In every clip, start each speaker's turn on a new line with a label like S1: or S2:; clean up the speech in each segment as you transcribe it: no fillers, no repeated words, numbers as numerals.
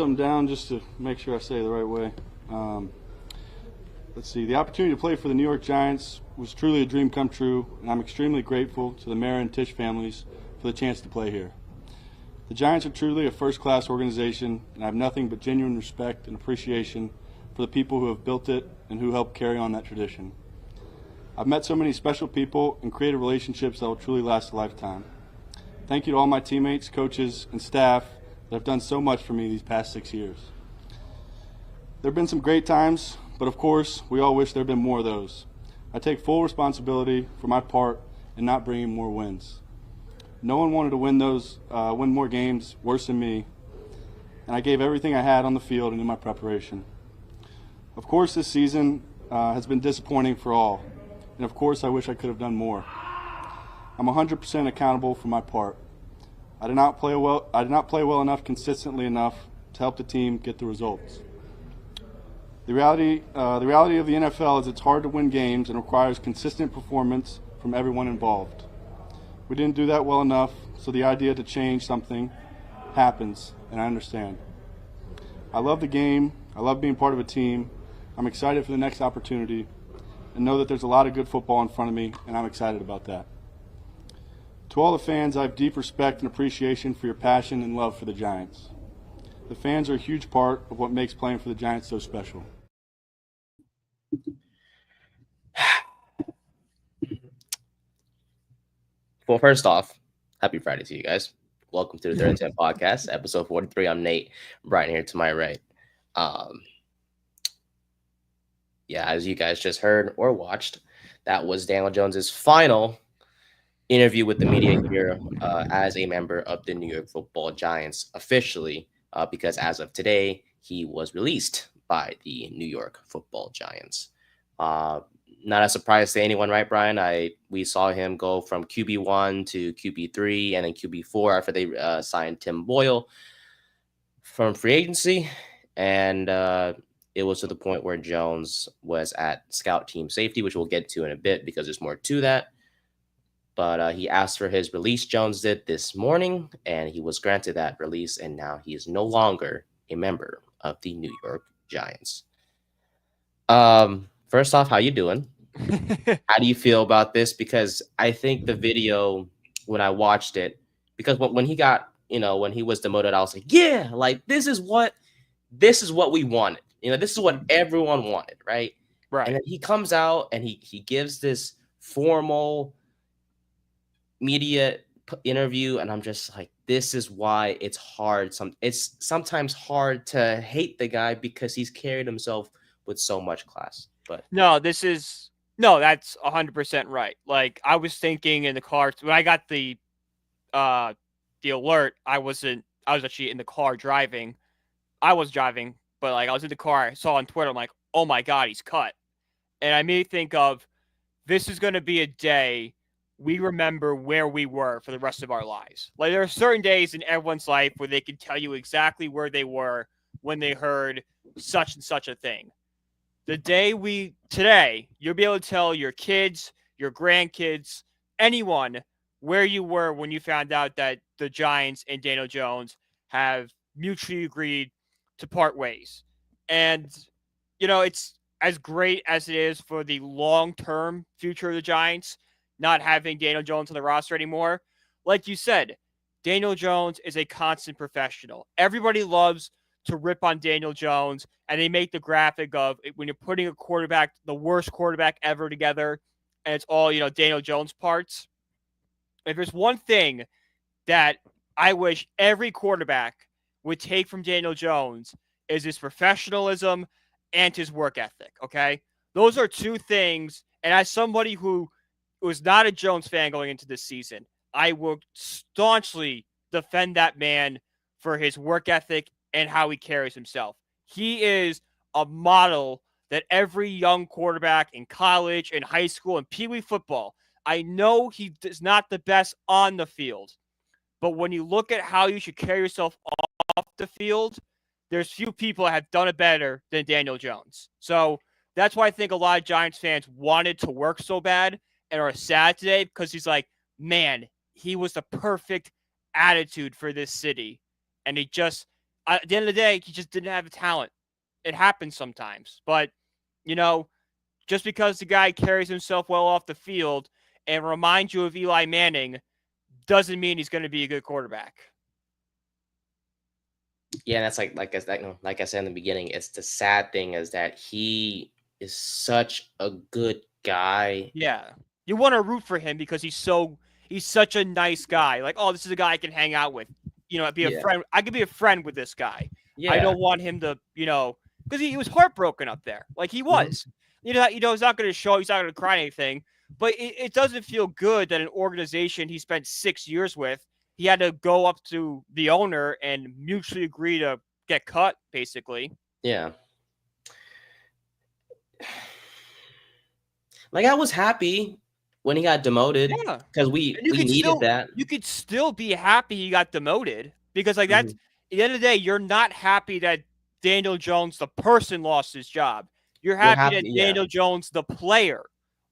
S1: something down just to make sure I say it the right way. Let's see. The opportunity to play for the New York Giants was truly a dream come true, and I'm extremely grateful to the Mara and Tisch families for the chance to play here. The Giants are truly a first-class organization, and I have nothing but genuine respect and appreciation for the people who have built it and who helped carry on that tradition. I've met so many special people and created relationships that will truly last a lifetime. Thank you to all my teammates, coaches, and staff that have done so much for me these past 6 years. There have been some great times, but of course, we all wish there had been more of those. I take full responsibility for my part in not bringing more wins. No one wanted to win more games worse than me, and I gave everything I had on the field and in my preparation. Of course, this season has been disappointing for all, and of course, I wish I could have done more. I'm 100% accountable for my part. I did not play well enough consistently enough to help the team get the results. The reality of the NFL is it's hard to win games and requires consistent performance from everyone involved. We didn't do that well enough, so the idea to change something happens, and I understand. I love the game. I love being part of a team. I'm excited for the next opportunity and know that there's a lot of good football in front of me, and I'm excited about that. To all the fans, I have deep respect and appreciation for your passion and love for the Giants. The fans are a huge part of what makes playing for the Giants so special.
S2: Well, first off, happy Friday to you guys. Welcome to the Third and 10 podcast, episode 43. I'm Nate, Brian here to my right. As you guys just heard or watched, that was Daniel Jones's final interview with the media here as a member of the New York Football Giants officially, because as of today, he was released by the New York Football Giants. Not a surprise to anyone, right, Brian? We saw him go from QB1 to QB3 and then QB4 after they signed Tim Boyle from free agency. And it was to the point where Jones was at scout team safety, which we'll get to in a bit because there's more to that. But he asked for his release, Jones did this morning, and he was granted that release, and now he is no longer a member of the New York Giants. First off, how you doing? How do you feel about this? Because I think the video, when I watched it, because when he got, when he was demoted, I was like, yeah, like this is what we wanted. This is what everyone wanted, right?
S3: Right.
S2: And then he comes out and he gives this formal media interview, and I'm just like, this is why it's hard. It's sometimes hard to hate the guy because he's carried himself with so much class. But
S3: that's 100% right. Like I was thinking in the car when I got the alert, I was actually in the car driving. I was driving, but like I was in the car. I saw on Twitter, I'm like, oh my God, he's cut. And I made me think of this is going to be a day we remember where we were for the rest of our lives. Like there are certain days in everyone's life where they can tell you exactly where they were when they heard such and such a thing. Today, you'll be able to tell your kids, your grandkids, anyone where you were when you found out that the Giants and Daniel Jones have mutually agreed to part ways. And, it's as great as it is for the long-term future of the Giants, not having Daniel Jones on the roster anymore. Like you said, Daniel Jones is a constant professional. Everybody loves to rip on Daniel Jones, and they make the graphic of when you're putting a quarterback, the worst quarterback ever together, and it's all, Daniel Jones parts. If there's one thing that I wish every quarterback would take from Daniel Jones is his professionalism and his work ethic, okay? Those are two things, and as somebody who was not a Jones fan going into this season, I will staunchly defend that man for his work ethic and how he carries himself. He is a model that every young quarterback in college, in high school, and Pee Wee football, I know he is not the best on the field, but when you look at how you should carry yourself off the field, there's few people that have done it better than Daniel Jones. So that's why I think a lot of Giants fans wanted to work so bad and are sad today because he's like, man, he was the perfect attitude for this city. And he just, At the end of the day, he just didn't have the talent. It happens sometimes. But, you know, just because the guy carries himself well off the field and reminds you of Eli Manning doesn't mean he's going to be a good quarterback.
S2: Yeah, that's like I said in the beginning, it's the sad thing is that he is such a good guy.
S3: Yeah. You want to root for him because he's such a nice guy. Like, oh, this is a guy I can hang out with. Be a friend. I could be a friend with this guy.
S2: Yeah.
S3: I don't want him to, because he was heartbroken up there. Like he was. He's not going to show. He's not going to cry anything. But it doesn't feel good that an organization he spent 6 years with, he had to go up to the owner and mutually agree to get cut, basically.
S2: Yeah. Like I was happy when he got demoted because we needed that.
S3: You could still be happy he got demoted because like that's at the end of the day, you're not happy that Daniel Jones, the person, lost his job. You're happy that Daniel Jones, the player,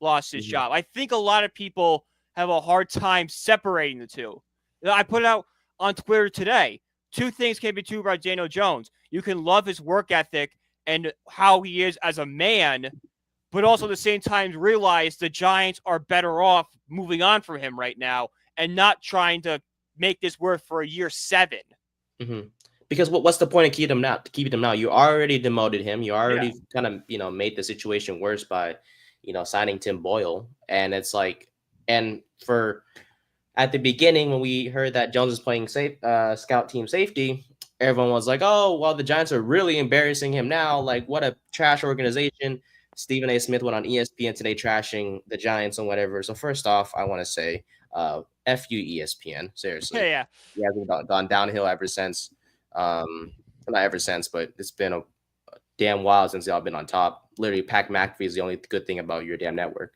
S3: lost his job. I think a lot of people have a hard time separating the two. I put it out on Twitter today. 2 things can be true about Daniel Jones. You can love his work ethic and how he is as a man, but also at the same time realize the Giants are better off moving on from him right now and not trying to make this work for a year 7.
S2: Because what's the point of keeping him now? You already demoted him. You already kind of, made the situation worse by, signing Tim Boyle. And it's like, and at the beginning, when we heard that Jones is playing scout team safety, everyone was like, oh, well, the Giants are really embarrassing him now. Like, what a trash organization. Stephen A. Smith went on ESPN today trashing the Giants and whatever. So first off, I want to say, F you, ESPN. Seriously.
S3: Yeah.
S2: He hasn't gone downhill ever since. Not ever since, but it's been a damn while since y'all been on top. Literally, Pat McAfee is the only good thing about your damn network.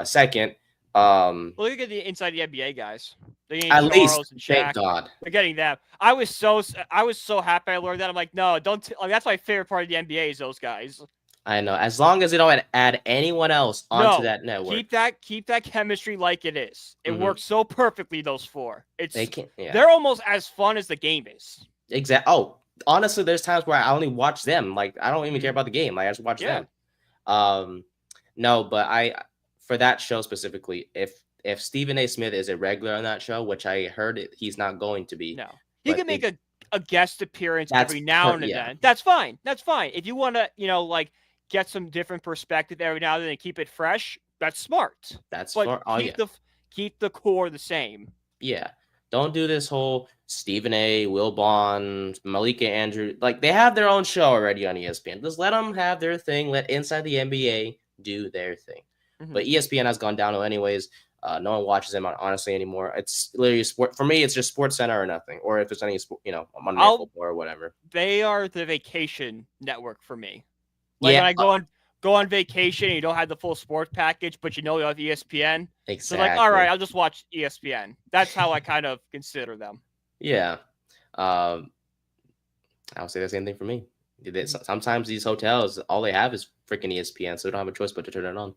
S2: Second,
S3: look at the inside the NBA guys.
S2: At least, thank God.
S3: They're getting that. I was so happy I learned that. I'm like, no, don't. That's my favorite part of the NBA is those guys.
S2: I know. As long as they don't add anyone else onto that network.
S3: Keep that chemistry like it is. It works so perfectly, those 4. They're almost as fun as the game is.
S2: Exactly. Oh, honestly, there's times where I only watch them. Like, I don't even care about the game. Like, I just watch them. No, but for that show specifically, if Stephen A. Smith is a regular on that show, which I heard he's not going to be.
S3: No. He can make a guest appearance every now and then. That's fine. That's fine. If you want to, get some different perspective every now and then and keep it fresh, that's smart.
S2: That's smart.
S3: Keep the core the same.
S2: Yeah. Don't do this whole Stephen A., Will Bond, Malika Andrews. Like, they have their own show already on ESPN. Just let them have their thing. Let Inside the NBA do their thing. But ESPN has gone downhill anyways. No one watches them honestly anymore. It's literally sport. For me, it's just Sports Center or nothing. Or if there's any, Monday Night Football or whatever.
S3: They are the vacation network for me. Like when I go on vacation and you don't have the full sports package, but you have ESPN.
S2: Exactly.
S3: So like, all right, I'll just watch ESPN. That's how I kind of consider them.
S2: Yeah. I would say the same thing for me. Sometimes these hotels, all they have is freaking ESPN, so they don't have a choice but to turn it on.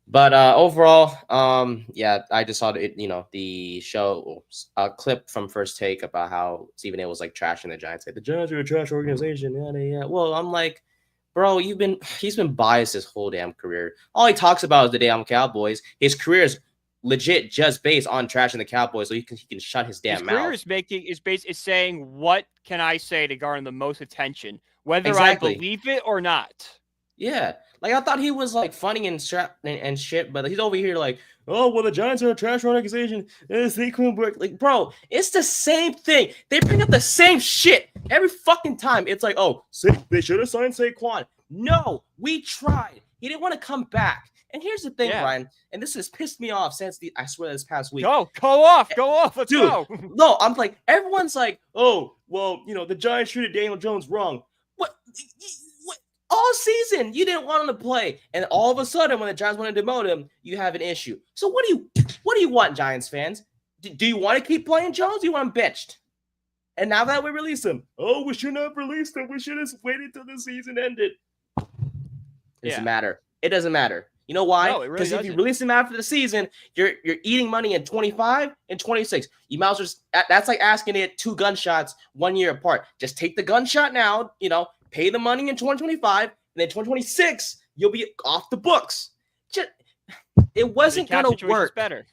S2: But overall, I just saw the show, a clip from First Take about how Stephen A. was like trashing the Giants. Like, the Giants are a trash organization. Yeah. Well, I'm like, bro, he's been biased his whole damn career. All he talks about is the damn Cowboys. His career is legit just based on trashing the Cowboys, so he can shut his damn mouth.
S3: His career is saying, what can I say to garner the most attention, whether I believe it or not.
S2: Yeah, like I thought he was like funny and shit, but he's over here like, oh well, the Giants are a trash organization. Like, bro, it's the same thing. They bring up the same shit every fucking time. It's like, oh, they should have signed Saquon. No, we tried. He didn't want to come back. And here's the thing, Brian, and this has pissed me off since I swear this past week.
S3: Go off, let's go.
S2: No, I'm like, everyone's like, oh, well, the Giants treated Daniel Jones wrong. What? All season, you didn't want him to play, and all of a sudden, when the Giants want to demote him, you have an issue. So what do you want, Giants fans? Do you want to keep playing Jones? Or you want him benched? And now that we release him, oh, we shouldn't have released him. We should have waited till the season ended. It doesn't matter. It doesn't matter. You know why?
S3: No, it really
S2: Because if you
S3: doesn't.
S2: release him after the season, you're eating money in 25 and 26. You might as well just, that's like asking it 2 gunshots 1 year apart. Just take the gunshot now, pay the money in 2025, and then 2026, you'll be off the books. It wasn't going to work.
S3: Better.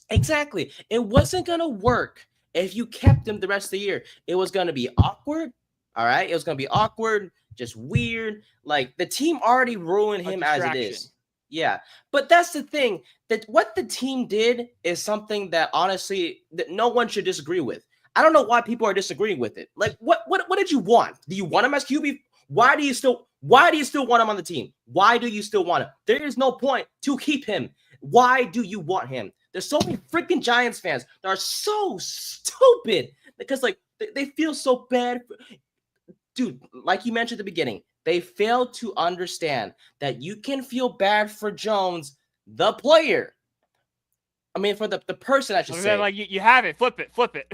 S2: Exactly. It wasn't going to work if you kept him the rest of the year. It was going to be awkward. All right. It was going to be awkward, just weird. Like the team already ruined him as it is. Yeah. But that's the thing, that what the team did is something that honestly that no one should disagree with. I don't know why people are disagreeing with it. Like what did you want? Do you want him as QB? Why do you still want him on the team? Why do you still want him? There is no point to keep him. Why do you want him? There's so many freaking Giants fans that are so stupid because like they feel so bad. Dude, like you mentioned at the beginning, they failed to understand that you can feel bad for Jones, the player. I mean, for the person, I should say.
S3: Like you have it. Flip it.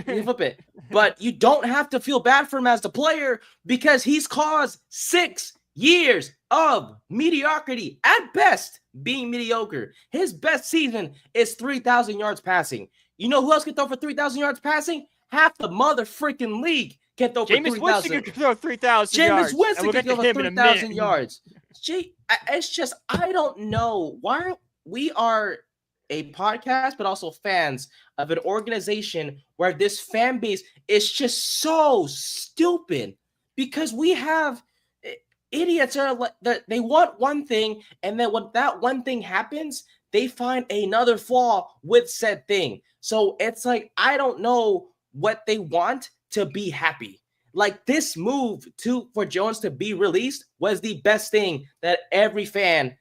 S2: You flip it. But you don't have to feel bad for him as the player because he's caused 6 years of mediocrity. At best, being mediocre. His best season is 3,000 yards passing. You know who else can throw for 3,000 yards passing? Half the mother freaking league can throw for 3,000.
S3: Jameis Winston can throw 3,000 yards.
S2: Jameis Winston can throw for 3,000 yards. It's just, I don't know why we are a podcast, but also fans of an organization where this fan base is just so stupid because we have idiots that they want one thing, and then when that one thing happens, they find another flaw with said thing. So it's like, I don't know what they want to be happy. Like this move for Jones to be released was the best thing that every fan,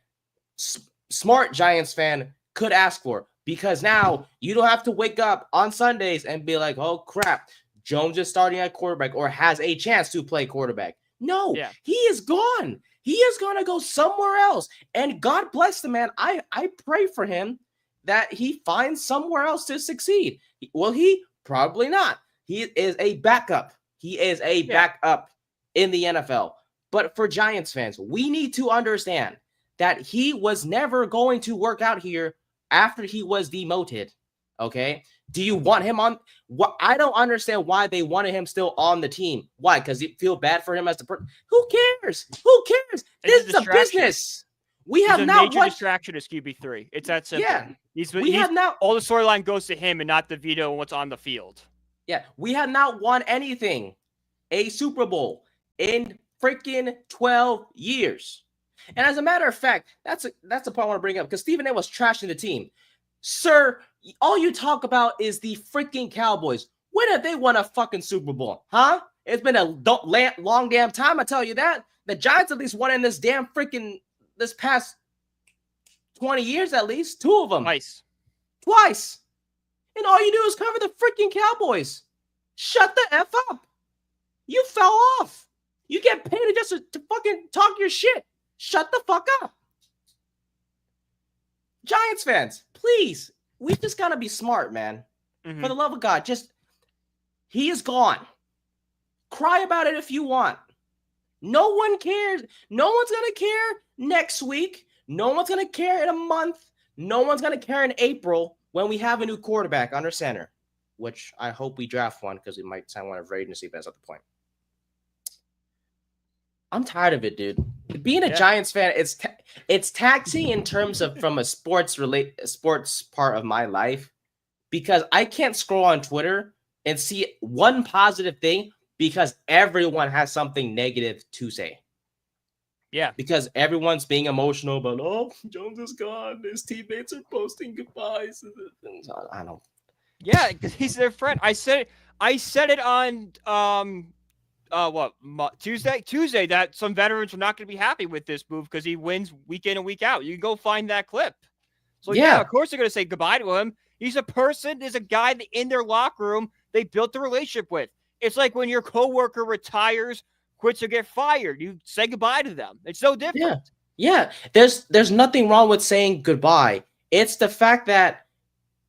S2: smart Giants fan, could ask for, because now you don't have to wake up on Sundays and be like, oh crap, Jones is starting at quarterback or has a chance to play quarterback. No, He is gone. He is going to go somewhere else. And God bless the man. I pray for him that he finds somewhere else to succeed. Will he? Probably not. He is a backup. He is a backup in the NFL. But for Giants fans, we need to understand that he was never going to work out here after he was demoted. Okay? Do you want him on? I don't understand why they wanted him still on the team. Why? Because you feel bad for him as the person. Who cares? Who cares? This is a business. We have now
S3: major distraction is QB3. It's that simple.
S2: Yeah.
S3: All the storyline goes to him and not the veto and what's on the field.
S2: Yeah, we have not won anything, a Super Bowl, in freaking 12 years. And as a matter of fact, that's the part I want to bring up, because Stephen A was trashing the team. Sir, all you talk about is the freaking Cowboys. When have they won a fucking Super Bowl? Huh? It's been a long damn time, I tell you that. The Giants at least won in this past 20 years at least. 2 of them. Twice. And all you do is cover the freaking Cowboys. Shut the F up. You fell off. You get paid just to fucking talk your shit. Shut the fuck up. Giants fans, please. We just got to be smart, man. Mm-hmm. For the love of God, he is gone. Cry about it if you want. No one cares. No one's going to care next week. No one's going to care in a month. No one's going to care in April when we have a new quarterback under center, which I hope we draft one, because we might sign one of agency, but that's not the point. I'm tired of it, dude. Being a Giants fan, it's taxing in terms of from a sports part of my life, because I can't scroll on Twitter and see one positive thing because everyone has something negative to say.
S3: Yeah.
S2: Because everyone's being emotional about, oh, Jones is gone. His teammates are posting goodbyes. I don't.
S3: Yeah, because he's their friend. I said it on Tuesday that some veterans are not going to be happy with this move because he wins week in and week out. You can go find that clip. So of course they're going to say goodbye to him. He's a person, there's a guy that in their locker room they built a relationship with. It's like when your coworker retires, quits, or get fired. You say goodbye to them. It's so different.
S2: Yeah. There's nothing wrong with saying goodbye. It's the fact that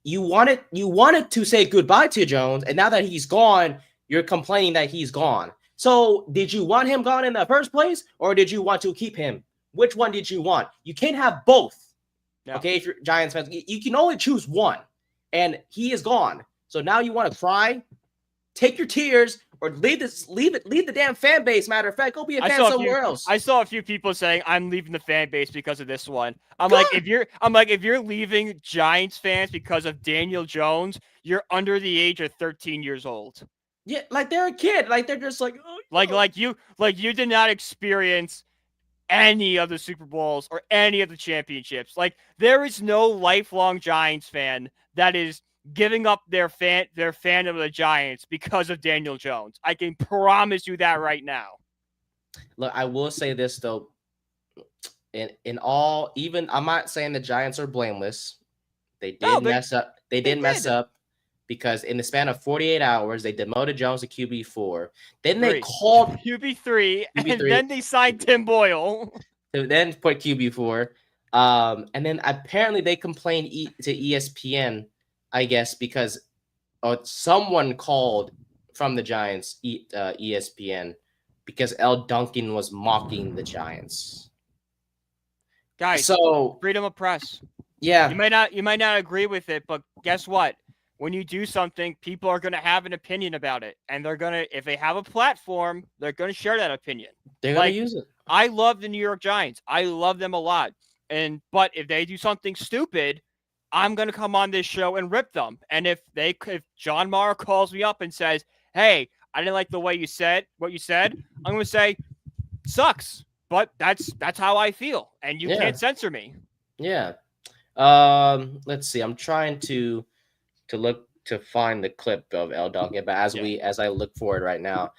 S2: you wanted to say goodbye to Jones, and now that he's gone, you're complaining that he's gone. So did you want him gone in the first place, or did you want to keep him? Which one did you want? You can't have both.
S3: No.
S2: Okay, if you're Giants fans, you can only choose one, and he is gone. So now you want to cry? Take your tears or leave the damn fan base. Matter of fact, go be a fan somewhere else.
S3: I saw a few people saying I'm leaving the fan base because of this one. I'm
S2: Good.
S3: like, if you're leaving Giants fans because of Daniel Jones, you're under the age of 13 years old.
S2: Yeah, like they're a kid. Like they're just like, oh,
S3: like you did not experience any of the Super Bowls or any of the championships. Like, there is no lifelong Giants fan that is giving up their fandom of the Giants because of Daniel Jones. I can promise you that right now.
S2: Look, I will say this though. In all, even I'm not saying the Giants are blameless. They did mess up. They did mess up because in the span of 48 hours, they demoted Jones to QB4. Then they called
S3: QB3, and then they signed Tim Boyle.
S2: Then put QB4. And then apparently they complained to ESPN, I guess, because someone called from the Giants ESPN because L. Duncan was mocking the Giants.
S3: Guys,
S2: so
S3: freedom of press.
S2: Yeah.
S3: You might not agree with it, but guess what? When you do something, people are going to have an opinion about it. And they're going to, if they have a platform, they're going to share that opinion.
S2: They're going to use it.
S3: I love the New York Giants. I love them a lot. But if they do something stupid, I'm going to come on this show and rip them. And if John Mara calls me up and says, hey, I didn't like the way you said what you said, I'm going to say, sucks. But that's how I feel. And you can't censor me.
S2: Yeah. Let's see. I'm trying to look to find the clip of L. Duncan, but as I look for it right now,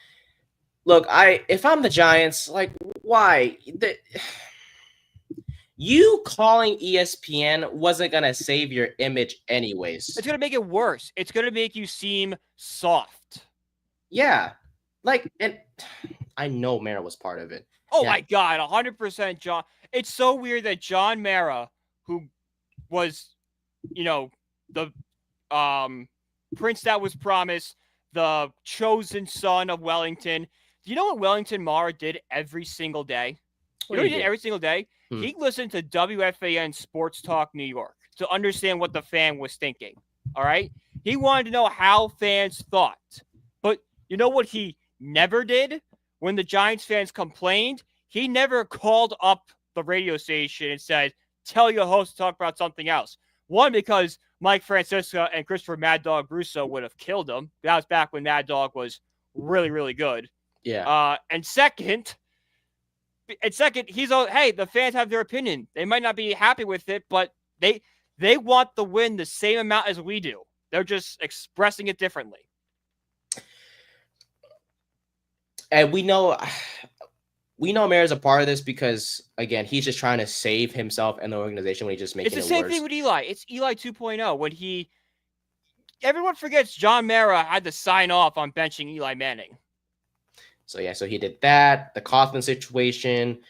S2: look, if I'm the Giants, like, why you calling ESPN wasn't gonna save your image anyways.
S3: It's gonna make it worse. It's gonna make you seem soft.
S2: Yeah, like, and I know Mara was part of it.
S3: Oh my God, 100%, John. It's so weird that John Mara, who was, the prince that was promised, the chosen son of Wellington. Do you know what Wellington Mara did every single day? You know what he did every single day? He listened to WFAN Sports Talk New York to understand what the fan was thinking. All right? He wanted to know how fans thought. But you know what he never did? When the Giants fans complained, he never called up the radio station and said, tell your host to talk about something else. One, because Mike Francisca and Christopher Mad Dog Russo would have killed him. That was back when Mad Dog was really, really good.
S2: Yeah.
S3: And second, he's hey, the fans have their opinion. They might not be happy with it, but they want the win the same amount as we do. They're just expressing it differently.
S2: And we know Mayor's a part of this because, again, he's just trying to save himself and the organization when he's just making it worse.
S3: It's the same thing with Eli. It's Eli 2.0. When everyone forgets John Mara had to sign off on benching Eli Manning.
S2: So he did that. The Kaufman situation,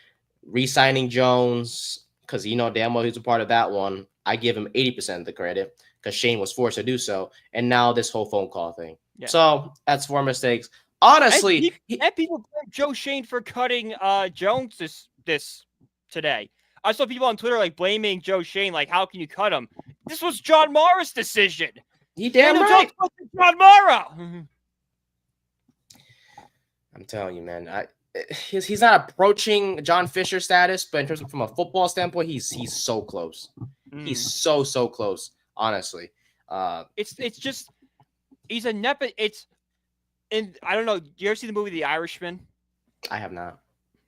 S2: re-signing Jones, because damn well he's a part of that one. I give him 80% of the credit because Shane was forced to do so. And now this whole phone call thing. Yeah. So that's 4 mistakes. Honestly,
S3: and people blame Joe Shane for cutting Jones this today. I saw people on Twitter blaming Joe Shane, how can you cut him? This was John Mara's decision.
S2: He damn right.
S3: John Mara.
S2: I'm telling you, man. He's not approaching John Fisher status, but in terms of from a football standpoint, he's so close. He's so close. Honestly,
S3: it's just he's a nepo. And I don't know. Do you ever see the movie The Irishman?
S2: I have not.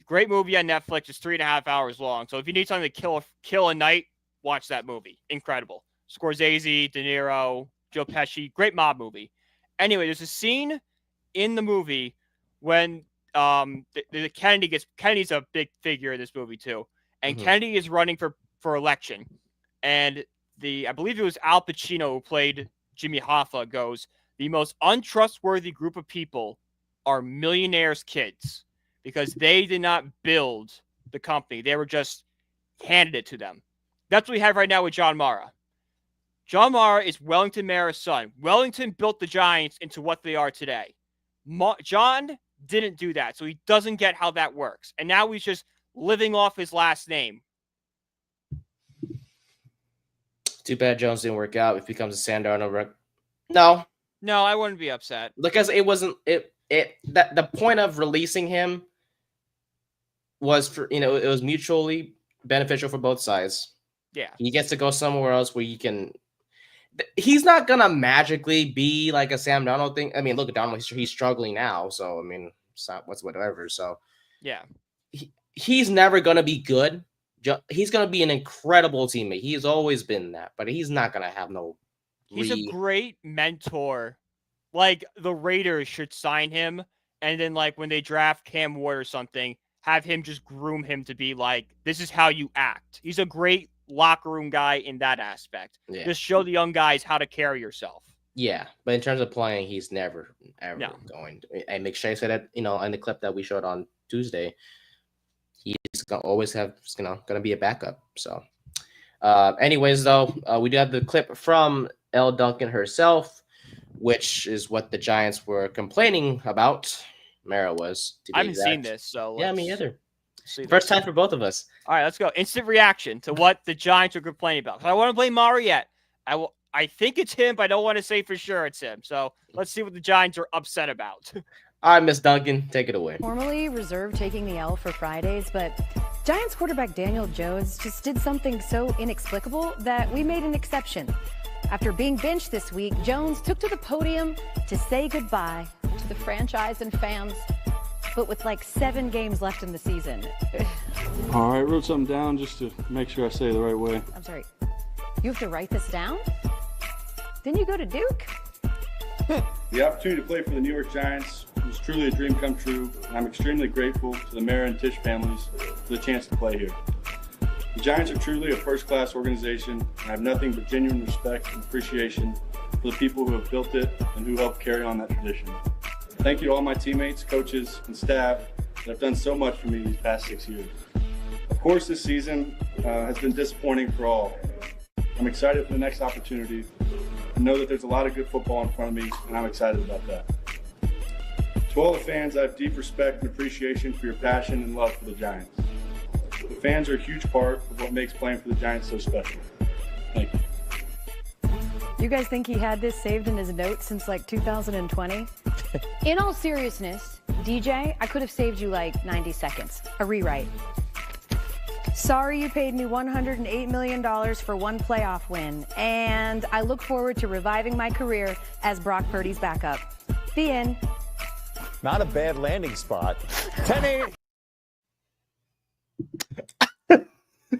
S3: Great movie on Netflix. It's 3.5 hours long. So if you need something to kill a night, watch that movie. Incredible. Scorsese, De Niro, Joe Pesci. Great mob movie. Anyway, there's a scene in the movie when the Kennedy's a big figure in this movie too. And Kennedy is running for election. And I believe it was Al Pacino who played Jimmy Hoffa goes, the most untrustworthy group of people are millionaires' kids because they did not build the company. They were just handed it to them. That's what we have right now with John Mara. John Mara is Wellington Mara's son. Wellington built the Giants into what they are today. John didn't do that, so he doesn't get how that works. And now he's just living off his last name.
S2: Too bad Jones didn't work out. If he becomes a Sam Darnold, no,
S3: No, I wouldn't be upset.
S2: because it wasn't that the point of releasing him was for it was mutually beneficial for both sides.
S3: Yeah.
S2: He gets to go somewhere else where he can. He's not gonna magically be like a Sam Darnold thing. I mean, look at Darnold; he's struggling now. So I mean, it's not whatever. So
S3: Yeah.
S2: he's never gonna be good. He's gonna be an incredible teammate. He's always been that, but he's not gonna have no.
S3: He's a great mentor. Like, the Raiders should sign him, and then, like, when they draft Cam Ward or something, have him just groom him to be like, this is how you act. He's a great locker room guy in that aspect.
S2: Yeah.
S3: Just show the young guys how to carry yourself.
S2: Yeah, but in terms of playing, he's never ever going to. And McShay said it, in the clip that we showed on Tuesday. He's always gonna be a backup. So, anyways, though, we do have the clip from Elle Duncan herself, which is what the Giants were complaining about. Mara was.
S3: I haven't seen this, so
S2: yeah, me either. First time for both of us.
S3: All right, let's go. Instant reaction to what the Giants are complaining about. So I want to blame Mara yet. I think it's him, but I don't want to say for sure it's him. So let's see what the Giants are upset about.
S2: All right, Miss Duncan, take it away.
S4: Normally reserved taking the L for Fridays, but Giants quarterback Daniel Jones just did something so inexplicable that we made an exception. After being benched this week, Jones took to the podium to say goodbye to the franchise and fans, but with like 7 games left in the season.
S1: All right, I wrote something down just to make sure I say it the right way.
S4: I'm sorry, you have to write this down? Then you go to Duke?
S1: The opportunity to play for the New York Giants was truly a dream come true, and I'm extremely grateful to the Mara and Tisch families for the chance to play here. The Giants are truly a first-class organization, and I have nothing but genuine respect and appreciation for the people who have built it and who helped carry on that tradition. Thank you to all my teammates, coaches, and staff that have done so much for me these past 6 years. Of course, this season has been disappointing for all. I'm excited for the next opportunity and know that there's a lot of good football in front of me, and I'm excited about that. To all the fans, I have deep respect and appreciation for your passion and love for the Giants. The fans are a huge part of what makes playing for the Giants so special. Thank you.
S4: You guys think he had this saved in his notes since like 2020? In all seriousness, DJ, I could have saved you like 90 seconds. A rewrite. Sorry you paid me $108 million for one playoff win, and I look forward to reviving my career as Brock Purdy's backup. The end.
S5: Not a bad landing spot. 10-8.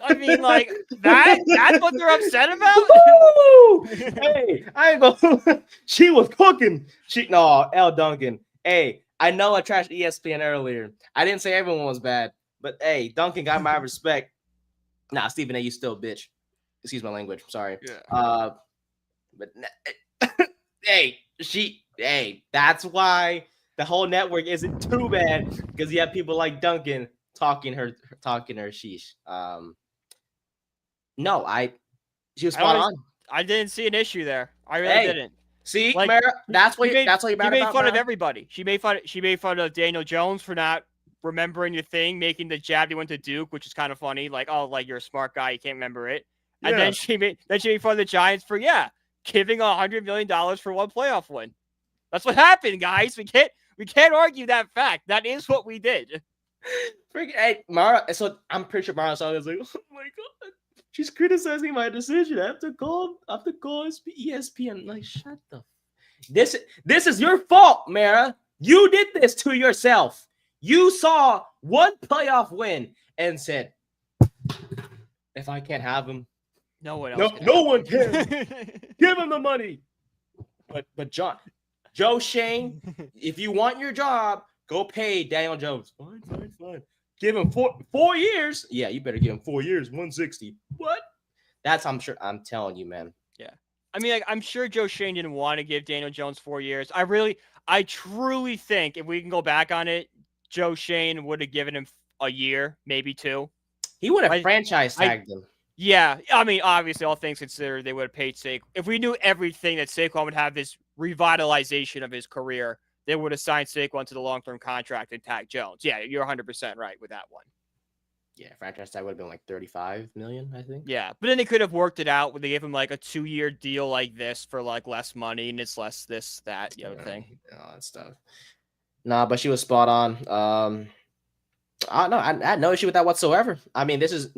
S3: I mean, like, that's what they're upset about?
S2: Hey, I ain't gonna. She was cooking. Elle Duncan. Hey, I know I trashed ESPN earlier. I didn't say everyone was bad, but hey, Duncan got my respect. Nah, Stephen A, you still a bitch. Excuse my language. Sorry.
S3: Yeah.
S2: But hey, that's why the whole network isn't too bad, because you have people like Duncan talking her sheesh. She was spot on.
S3: I didn't see an issue there. I really didn't.
S2: See, like, Mara, that's what you're mad about.
S3: She made fun of everybody. She made fun of Daniel Jones for not remembering the thing, making the jab he went to Duke, which is kind of funny. Like, oh, like, you're a smart guy, you can't remember it. Yeah. And then she made fun of the Giants for giving $100 million for one playoff win. That's what happened, guys. We can't argue that fact. That is what we did.
S2: Hey, Mara. So I'm pretty sure Mara saw this. Like, oh my god, she's criticizing my decision. I have to call ESPN. Like, shut the. This is your fault, Mara. You did this to yourself. You saw one playoff win and said, "If I can't have him,
S3: no one else.
S2: No one can. Give him the money." But Joe Shane, if you want your job, go pay Daniel Jones. Fine. Give him 4 years. Yeah, you better give him 4 years. 160. What? I'm sure. I'm telling you, man.
S3: Yeah. I mean, like, I'm sure Joe Shane didn't want to give Daniel Jones 4 years. I truly think if we can go back on it, Joe Shane would have given him a year, maybe 2.
S2: He would have franchise tagged him.
S3: Yeah. I mean, obviously, all things considered, they would have paid Saquon. If we knew everything that Saquon would have this revitalization of his career, they would have signed Saquon to the long-term contract and tagged Jones. Yeah, you're 100% right with that one.
S2: Yeah, franchise tag would have been like 35 million, I think.
S3: Yeah, but then they could have worked it out when they gave him like a 2-year deal like this for like less money, and it's less this, that, thing.
S2: All that stuff. Nah, but she was spot on. I don't know. I had no issue with that whatsoever. I mean, this is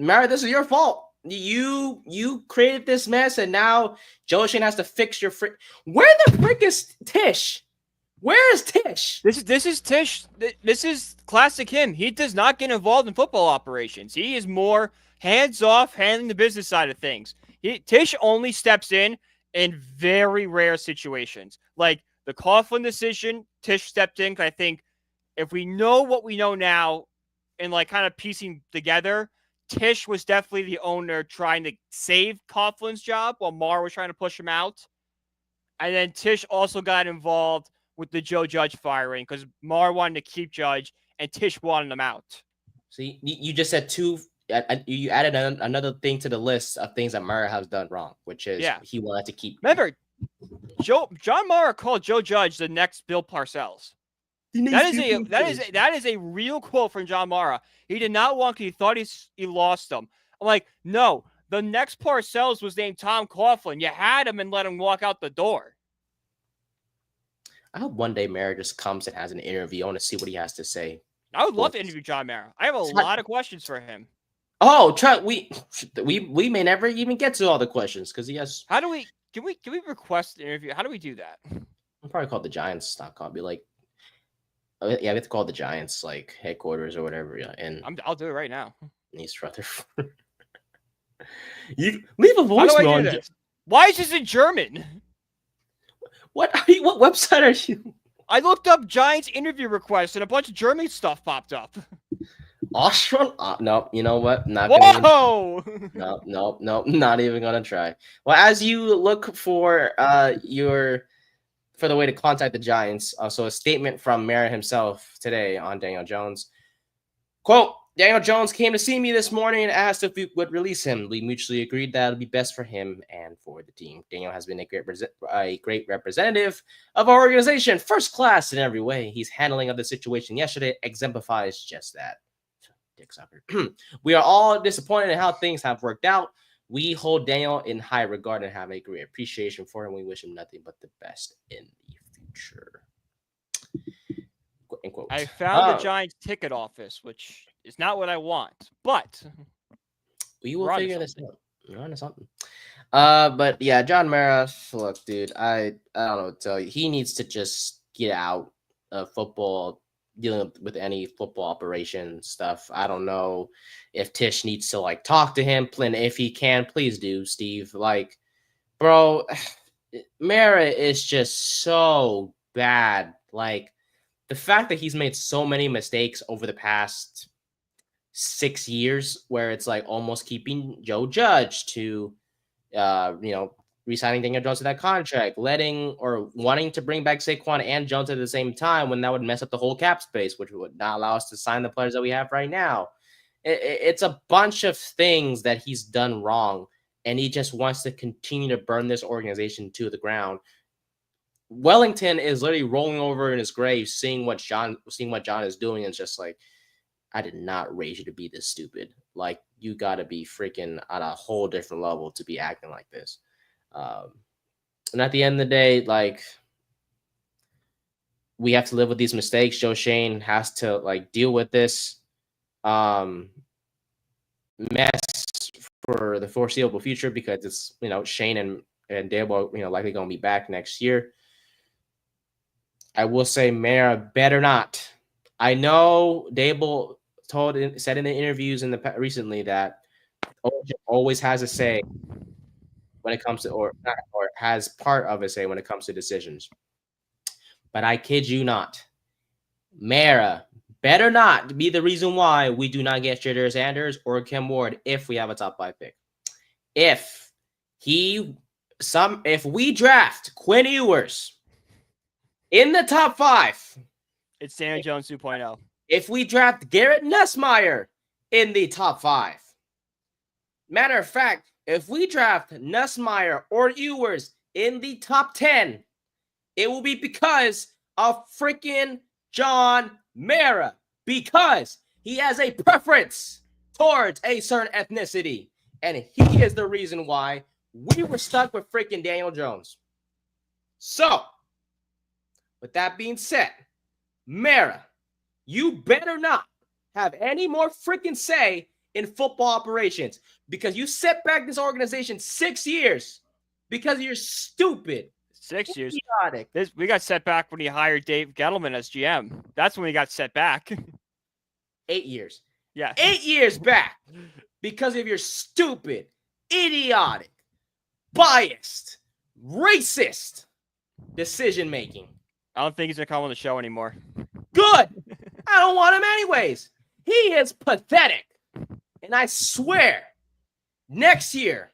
S2: your fault. You created this mess, and now Joe Shane has to fix your frick. Where the frick is Tish? Where is Tish?
S3: This is Tish. This is classic him. He does not get involved in football operations. He is more hands off, handling the business side of things. Tish only steps in very rare situations, like the Coughlin decision. Tish stepped in. I think if we know what we know now, and like kind of piecing together, Tish was definitely the owner trying to save Coughlin's job while Mar was trying to push him out, and then Tish also got involved with the Joe Judge firing because Mar wanted to keep Judge and Tish wanted him out.
S2: See, you just said two. You added another thing to the list of things that Mara has done wrong, which is he wanted to keep.
S3: Remember, John Mara called Joe Judge the next Bill Parcells. That is a real quote from John Mara. He did not want. He thought he lost him. I'm like, no. The next Parcells was named Tom Coughlin. You had him and let him walk out the door.
S2: I hope one day Mara just comes and has an interview. I want to see what he has to say.
S3: I would love to interview John Mara. I have a lot of questions for him.
S2: Oh, we may never even get to all the questions because he has.
S3: How do we? Can we request an interview? How do we do that?
S2: I'll probably call the Giants.com. Be like, yeah, we have to call the Giants like headquarters or whatever. Yeah, and
S3: I'll do it right now.
S2: East Rutherford. You leave a voicemail.
S3: Why is this in German?
S2: What website are you?
S3: I looked up Giants interview requests and a bunch of German stuff popped up.
S2: Austrian? No, you know what? Not
S3: Whoa!
S2: No, not even gonna try. Well, as you look for the way to contact the Giants, so a statement from Mara himself today on Daniel Jones. Quote, Daniel Jones came to see me this morning and asked if we would release him. We mutually agreed that it would be best for him and for the team. Daniel has been a great representative of our organization, first class in every way. His handling of the situation yesterday exemplifies just that. Dick sucker. We are all disappointed in how things have worked out. We hold Daniel in high regard and have a great appreciation for him. We wish him nothing but the best in the future. End quote.
S3: I found the Giants ticket office, which is not what I want, but
S2: we will figure this out. You're onto something. But yeah, John Mara, look, dude, I don't know what to tell you. He needs to just get out of football, dealing with any football operation stuff. I don't know if Tish needs to like talk to him. If he can, please do, Steve. Like, bro, Mara is just so bad. Like, the fact that he's made so many mistakes over the past 6 years, where it's like almost keeping Joe Judge to, re-signing Daniel Jones to that contract, letting or wanting to bring back Saquon and Jones at the same time, when that would mess up the whole cap space, which would not allow us to sign the players that we have right now. It's a bunch of things that he's done wrong, and he just wants to continue to burn this organization to the ground. Wellington is literally rolling over in his grave, seeing what John is doing, and just like, I did not raise you to be this stupid. Like, you got to be freaking at a whole different level to be acting like this. And at the end of the day, like, we have to live with these mistakes. Joe Shane has to like deal with this mess for the foreseeable future, because it's, Shane and Dable, likely going to be back next year. I will say Mara better not. I know Dable said in the interviews recently that always has a say when it comes to, or has part of a say when it comes to decisions. But I kid you not, Mara better not be the reason why we do not get Shedeur Sanders or Kim Ward if we have a top 5 pick. If we draft Quinn Ewers in the top 5,
S3: it's Daniel Jones 2.0.
S2: If we draft Garrett Nussmeier in the top 5, matter of fact, if we draft Nussmeier or Ewers in the top 10, it will be because of freaking John Mara, because he has a preference towards a certain ethnicity. And he is the reason why we were stuck with freaking Daniel Jones. So, with that being said, Mara, you better not have any more freaking say in football operations because you set back this organization 6 years because you're stupid.
S3: 6 years.
S2: Idiotic.
S3: We got set back when he hired Dave Gettleman as GM. That's when we got set back.
S2: 8 years.
S3: Yeah.
S2: 8 years back because of your stupid, idiotic, biased, racist decision making.
S3: I don't think he's going to come on the show anymore.
S2: Good. I don't want him anyways. He is pathetic. And I swear, next year,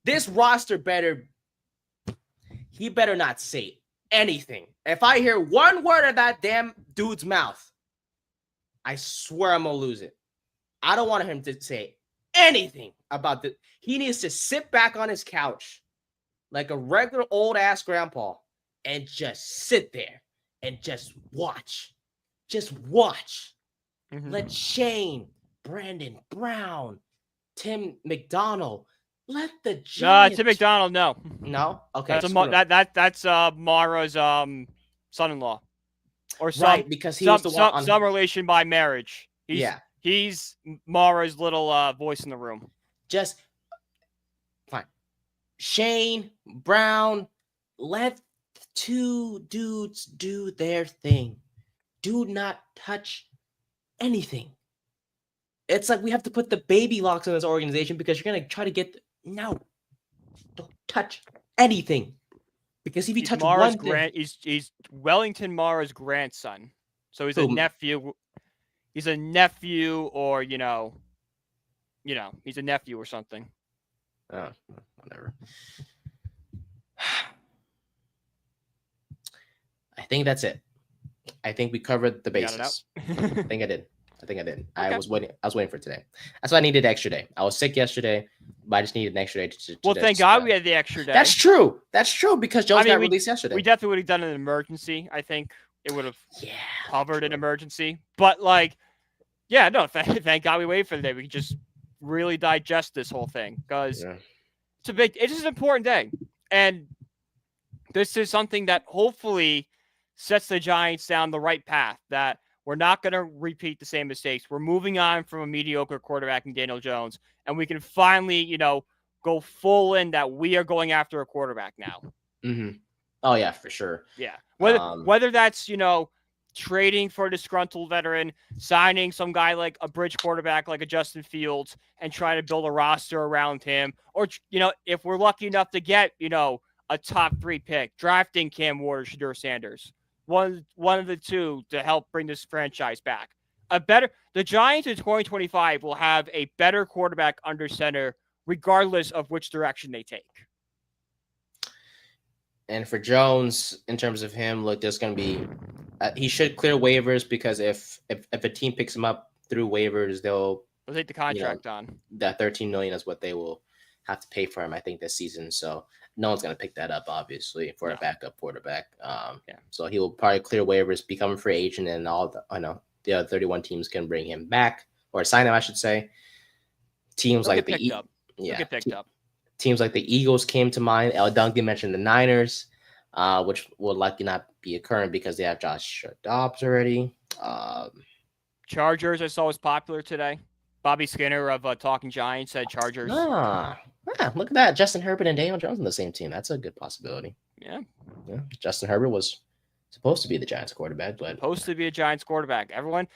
S2: this roster he better not say anything. If I hear one word of that damn dude's mouth, I swear I'm going to lose it. I don't want him to say anything about this. He needs to sit back on his couch like a regular old ass grandpa and just sit there and just watch. Just watch.
S3: Mm-hmm.
S2: Let Shane, Brandon Brown, Tim McDonald, let the Giants.
S3: Tim McDonald, no.
S2: No? Okay.
S3: That's Mara's son-in-law. Or some,
S2: right, because he was the one on
S3: some relation by marriage.
S2: He's
S3: He's Mara's little voice in the room.
S2: Just fine. Shane, Brown, let the two dudes do their thing. Do not touch anything. It's like we have to put the baby locks in this organization because you're going to try to get... No. Don't touch anything. Because if you touch one thing...
S3: He's Wellington Mara's grandson. So he's a nephew. He's a nephew or, he's a nephew or something.
S2: Oh, whatever. I think that's it. I think we covered the bases. I think I did. Okay. I was waiting for today. That's why I needed an extra day. I was sick yesterday, but I just needed an extra day to
S3: thank God we had the extra day.
S2: That's true because Jones got released yesterday.
S3: We definitely would have done an emergency. I think it would have covered an emergency. But thank God we waited for the day. We could just really digest this whole thing because it is an important day. And this is something that hopefully sets the Giants down the right path, that we're not going to repeat the same mistakes. We're moving on from a mediocre quarterback in Daniel Jones, and we can finally, go full in that we are going after a quarterback now.
S2: Mm-hmm. Oh, yeah, for sure.
S3: Yeah. Whether that's, trading for a disgruntled veteran, signing some guy like a bridge quarterback like a Justin Fields and trying to build a roster around him, or, if we're lucky enough to get, a top 3 pick, drafting Cam Ward or Shedeur Sanders. One of the two to help bring this franchise back. The Giants in 2025 will have a better quarterback under center, regardless of which direction they take.
S2: And for Jones, in terms of him, look, there's going to be he should clear waivers because if a team picks him up through waivers, they'll
S3: take the contract on.
S2: That $13 million is what they will have to pay for him, I think, this season. So no one's going to pick that up, obviously, for a backup quarterback. So he will probably clear waivers, become a free agent, and the other 31 teams can bring him back or sign him, I should say. Teams
S3: He'll
S2: like
S3: get picked up.
S2: Teams like the Eagles came to mind. El Duncan mentioned the Niners, which will likely not be occurring because they have Josh Dobbs already.
S3: Chargers, I saw, was popular today. Bobby Skinner of Talking Giants said Chargers.
S2: Look at that. Justin Herbert and Daniel Jones on the same team. That's a good possibility.
S3: Yeah.
S2: Justin Herbert was supposed to be the Giants quarterback, but
S3: supposed to be a Giants quarterback. Everyone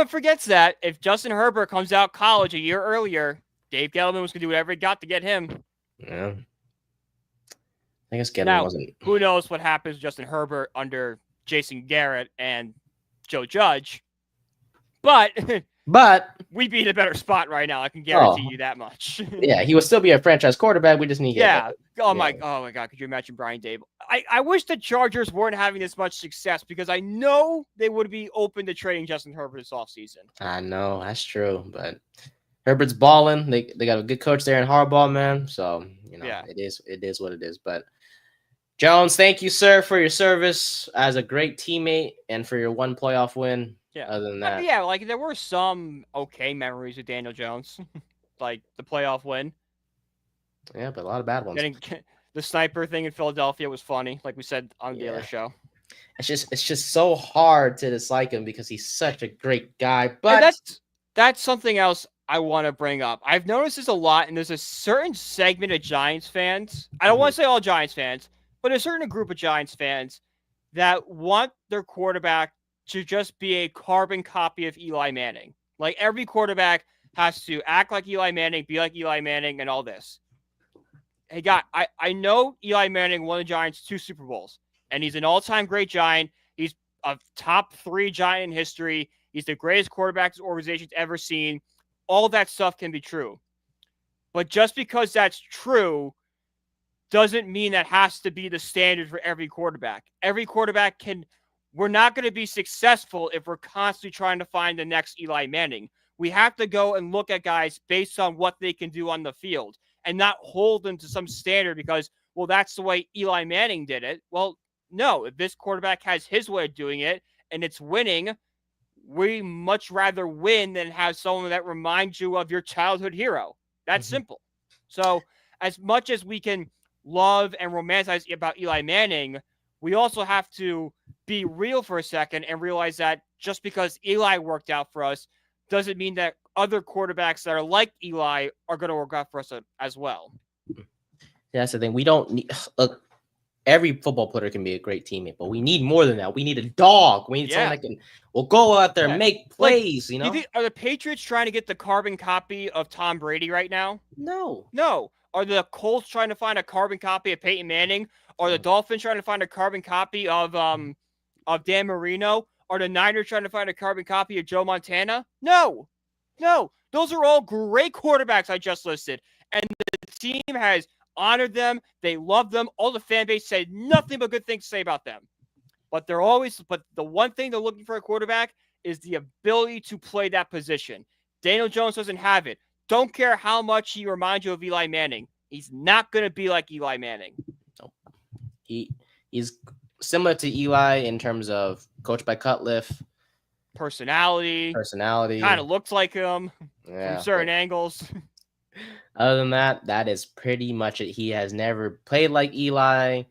S3: forgets that. If Justin Herbert comes out college a year earlier, Dave Gettleman was going to do whatever he got to get him.
S2: Yeah. I guess Gettleman wasn't.
S3: Who knows what happens with Justin Herbert under Jason Garrett and Joe Judge. But we'd be in a better spot right now. I can guarantee you that much.
S2: Yeah, he would still be a franchise quarterback. We just need
S3: my God. Could you imagine Brian Dable? I wish the Chargers weren't having this much success because I know they would be open to trading Justin Herbert this offseason.
S2: I know, that's true. But Herbert's balling. They got a good coach there in Harbaugh, man. So, it is what it is. But Jones, thank you, sir, for your service as a great teammate and for your one playoff win.
S3: Yeah.
S2: Other than
S3: I
S2: that,
S3: mean, yeah, like there were some okay memories with Daniel Jones, like the playoff win.
S2: yeah, but a lot of bad ones.
S3: Getting the sniper thing in Philadelphia was funny, like we said on the other
S2: Yeah.
S3: show.
S2: It's just so hard to dislike him because he's such a great guy.
S3: And
S2: But
S3: that's something else I want to bring up. I've noticed this a lot, and there's a certain segment of Giants fans. I don't want to say all Giants fans, but a certain group of Giants fans that want their quarterback to just be a carbon copy of Eli Manning. Like every quarterback has to act like Eli Manning, be like Eli Manning, and all this. Hey, guy, I know Eli Manning won the Giants 2 Super Bowls, and he's an all-time great Giant. He's a top 3 Giant in history. He's the greatest quarterback this organization's ever seen. All that stuff can be true. But just because that's true doesn't mean that has to be the standard for every quarterback. Every quarterback we're not going to be successful if we're constantly trying to find the next Eli Manning. We have to go and look at guys based on what they can do on the field and not hold them to some standard because, well, that's the way Eli Manning did it. Well, no, if this quarterback has his way of doing it and it's winning, we much rather win than have someone that reminds you of your childhood hero. That's simple. So as much as we can love and romanticize about Eli Manning, we also have to be real for a second and realize that just because Eli worked out for us doesn't mean that other quarterbacks that are like Eli are going to work out for us as well.
S2: that's the thing. We don't need look. Every football player can be a great teammate, but we need more than that. We need a dog. We need someone that can go out there and make plays. You know,
S3: are the Patriots trying to get the carbon copy of Tom Brady right now? No. Are the Colts trying to find a carbon copy of Peyton Manning? Are the Dolphins trying to find a carbon copy of Dan Marino? Are the Niners trying to find a carbon copy of Joe Montana? No. Those are all great quarterbacks I just listed, and the team has honored them. They love them. All the fan base said nothing but good things to say about them. But the one thing they're looking for a quarterback is the ability to play that position. Daniel Jones doesn't have it. Don't care how much he reminds you of Eli Manning. He's not going to be like Eli Manning.
S2: Nope. He's similar to Eli in terms of coached by Cutcliffe.
S3: Personality. Kind of looks like him from certain angles.
S2: Other than that, that is pretty much it. He has never played like Eli.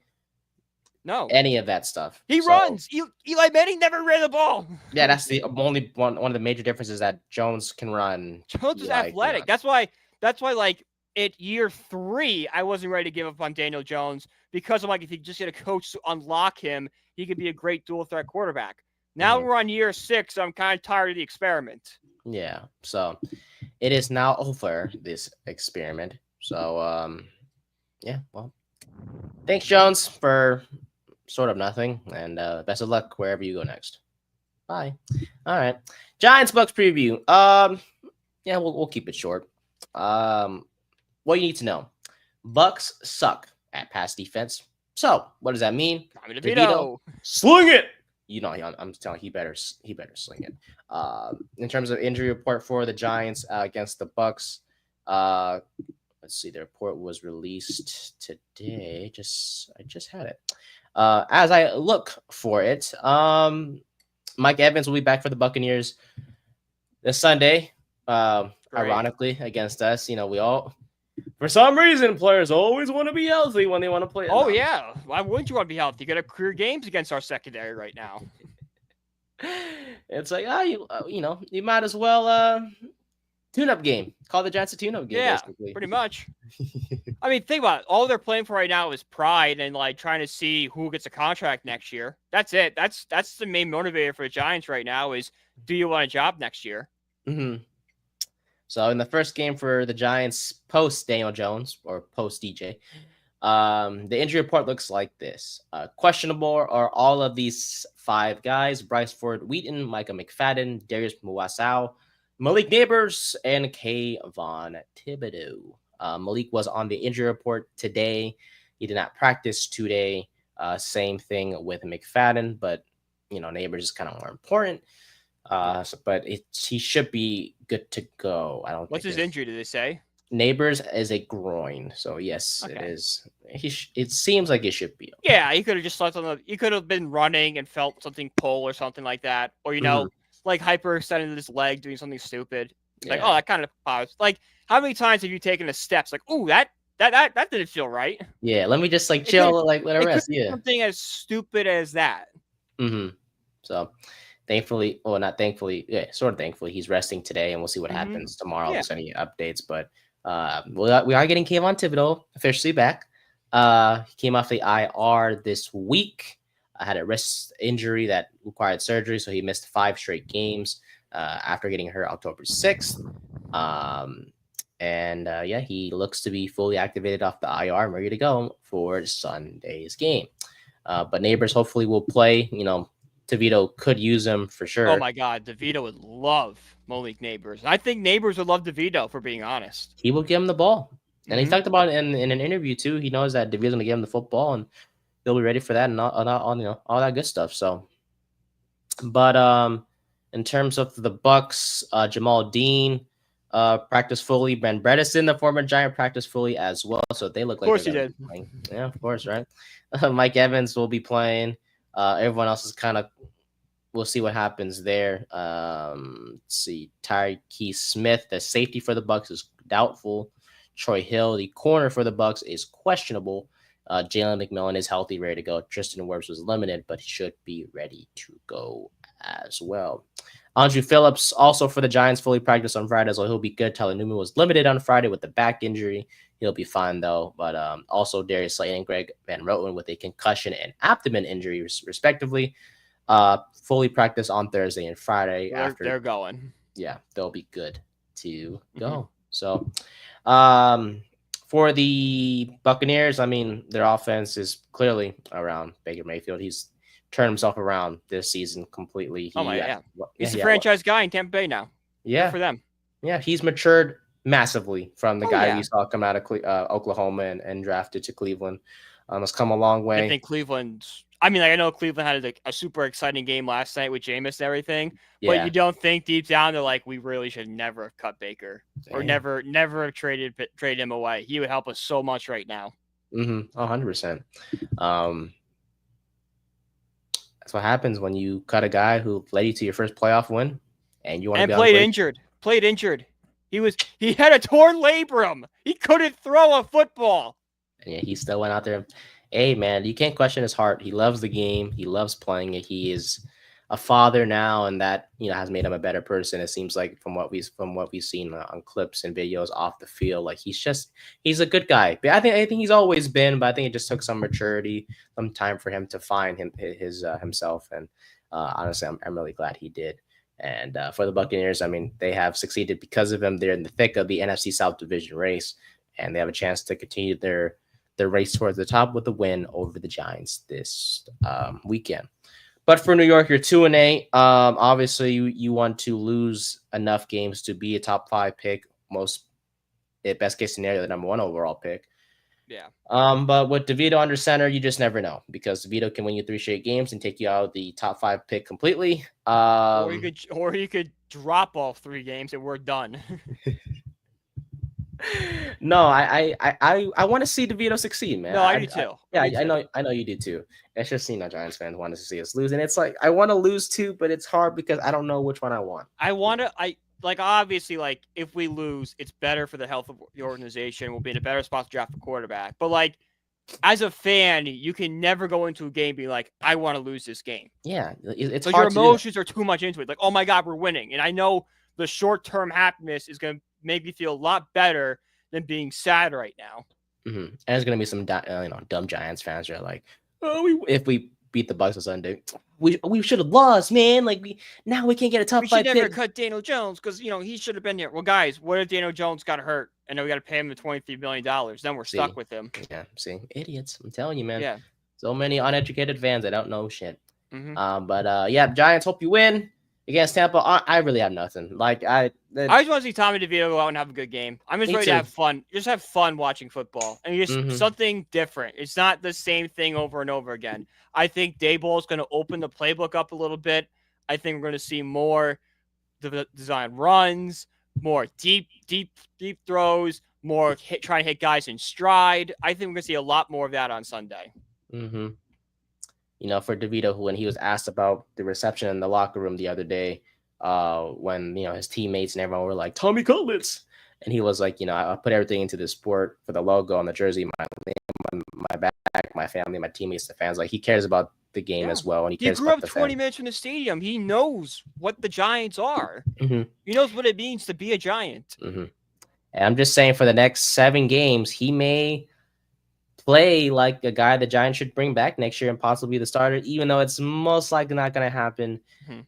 S3: No.
S2: Any of that stuff.
S3: He runs. Eli Manning never ran the ball.
S2: Yeah, that's the only one of the major differences that Jones can run.
S3: Jones is athletic. That's why like at year 3, I wasn't ready to give up on Daniel Jones because I'm like, if you just get a coach to unlock him, he could be a great dual threat quarterback. Now we're on year 6. So I'm kind of tired of the experiment.
S2: Yeah. So it is now over, this experiment. So, yeah, well, thanks, Jones, for sort of nothing. And best of luck wherever you go next. Bye. All right. Giants Bucs preview. Yeah, we'll keep it short. What you need to know. Bucs suck at pass defense. So what does that mean?
S3: DeVito.
S2: Sling it. You know, I'm telling you, he better sling it. In terms of injury report for the Giants against the Bucs, let's see, the report was released today. I just had it. As I look for it, Mike Evans will be back for the Buccaneers this Sunday. Ironically, against us, you know, we all, for some reason, players always want to be healthy when they want to play.
S3: Oh, yeah. Why wouldn't you want to be healthy? You got to career games against our secondary right now.
S2: It's like, you know, you might as well tune-up game. Call the Giants a tune-up game, basically.
S3: Pretty much. I mean, think about it. All they're playing for right now is pride and, like, trying to see who gets a contract next year. That's it. That's the main motivator for the Giants right now is, do you want a job next year?
S2: Mm-hmm. So in the first game for the Giants post Daniel Jones or post DJ, the injury report looks like this. Questionable are all of these 5 guys: Bryce Ford Wheaton, Micah McFadden, Darius Muasau, Malik Neighbors, and Kayvon Thibodeau. Malik was on the injury report today. He did not practice today. Same thing with McFadden, but you know, Neighbors is kind of more important. But he should be good to go. I don't.
S3: What's his injury? Did they say?
S2: Neighbors is a groin, so yes, okay. It is. It seems like it should be.
S3: Okay. Yeah, he could have just slept on the. He could have been running and felt something pull or something like that, or you know, like hyperextending his leg, doing something stupid. It's like,
S2: Yeah.
S3: oh, that kind of pause. Like, how many times have you taken a steps like, ooh, that didn't feel right?
S2: Yeah, let me just like
S3: It
S2: chill,
S3: could-
S2: like let it
S3: It could
S2: rest.
S3: be
S2: Yeah.
S3: something as stupid as that.
S2: So thankfully, well, not thankfully, yeah, sort of thankfully, he's resting today, and we'll see what happens tomorrow.
S3: Yeah.
S2: If there's any updates, but we are getting Kayvon Thibodeau officially back. He came off the IR this week. Had a wrist injury that required surgery, so he missed 5 straight games after getting hurt October 6th. Yeah, he looks to be fully activated off the IR and ready to go for Sunday's game. But Neighbors hopefully will play. You know, DeVito could use him for sure.
S3: Oh my God, DeVito would love Malik Neighbors. I think Neighbors would love DeVito, for being honest.
S2: He will give him the ball. And he talked about it in an interview too. He knows that DeVito's gonna give him the football and they'll be ready for that and all that good stuff. So, but in terms of the Bucs, Jamal Dean practiced fully. Ben Bredesen, the former Giant, practiced fully as well. So they look like,
S3: of course, he did.
S2: Yeah, of course, right? Mike Evans will be playing. Everyone else is kind of. We'll see what happens there. Let's see. Tyreek Smith, the safety for the Bucs, is doubtful. Troy Hill, the corner for the Bucs, is questionable. Jalen McMillan is healthy, ready to go. Tristan Wirfs was limited, but he should be ready to go as well. Andrew Phillips, also for the Giants, fully practiced on Friday, so he'll be good. Tyler Newman was limited on Friday with the back injury. He'll be fine, though. But also Darius Slayton and Greg Van Roten with a concussion and abdomen injury, respectively. Fully practice on Thursday and Friday.
S3: They're going.
S2: Yeah, they'll be good to go. So, for the Buccaneers, I mean, their offense is clearly around Baker Mayfield. He's turned himself around this season completely.
S3: He's the franchise guy in Tampa Bay now.
S2: Yeah,
S3: good for them.
S2: Yeah, he's matured massively from the guy we saw come out of Oklahoma and drafted to Cleveland. Has come a long way.
S3: I think Cleveland's. I mean, like, I know Cleveland had a super exciting game last night with Jameis and everything, but you don't think deep down they're like, we really should never have cut Baker or never have traded him away. He would help us so much right now.
S2: 100%. That's what happens when you cut a guy who led you to your first playoff win, and you want to be
S3: played injured. He had a torn labrum. He couldn't throw a football.
S2: And yeah, he still went out there. Hey, man, you can't question his heart. He loves the game. He loves playing it. He is a father now, and that has made him a better person. It seems like from what we've seen on clips and videos off the field, like he's a good guy. But I think he's always been, but I think it just took some maturity, some time for him to find himself. And honestly, I'm really glad he did. And for the Buccaneers, I mean, they have succeeded because of him. They're in the thick of the NFC South division race, and they have a chance to continue their race towards the top with a win over the Giants this weekend. But for New York, you're 2-8. Obviously, you want to lose enough games to be a top 5 pick. Best case scenario, the number 1 overall pick.
S3: Yeah.
S2: But with DeVito under center, you just never know, because DeVito can win you 3 straight games and take you out of the top 5 pick completely.
S3: Or you could drop all 3 games and we're done.
S2: No, I want to see DeVito succeed, man.
S3: No, I do too.
S2: I know you do too. It's just Giants fans want to see us lose, and it's like I want to lose too, but it's hard because I don't know which one I want.
S3: Obviously, like, if we lose, it's better for the health of the organization. We'll be in a better spot to draft a quarterback. But like, as a fan, you can never go into a game being like, I want to lose this game.
S2: Yeah, it's
S3: hard. Your emotions are too much into it. Like, oh my God, we're winning, and I know the short-term happiness is going to make you feel a lot better than being sad right now.
S2: And there's gonna be some dumb Giants fans who are like, oh, if we beat the Bucs on Sunday, we should have lost, man. Like we can't get a top 5 pick.
S3: We should never cut Daniel Jones because he should have been here. Well, guys, what if Daniel Jones got hurt and then we got to pay him the $23 million? Then we're stuck with him.
S2: Yeah, idiots. I'm telling you, man.
S3: Yeah,
S2: so many uneducated fans that don't know shit. Giants, hope you win against Tampa. I really have nothing. Like I just
S3: want to see Tommy DeVito go out and have a good game. I'm just ready to have fun. Just have fun watching football and just something different. It's not the same thing over and over again. I think Daboll is going to open the playbook up a little bit. I think we're going to see more design runs, more deep throws, more trying to hit guys in stride. I think we're going to see a lot more of that on Sunday.
S2: For DeVito, when he was asked about the reception in the locker room the other day, when his teammates and everyone were like Tommy Cutlets, and he was like, I put everything into the sport for the logo on the jersey, my name, my back, my family, my teammates, the fans. Like he cares about the game as well, and he cares
S3: grew
S2: about
S3: up
S2: the
S3: 20
S2: fans.
S3: minutes from the stadium. He knows what the Giants are.
S2: Mhm.
S3: He knows what it means to be a Giant.
S2: Mm-hmm. And I'm just saying, for the next 7 games, he may play like a guy the Giants should bring back next year and possibly be the starter, even though it's most likely not going to happen.
S3: Mhm.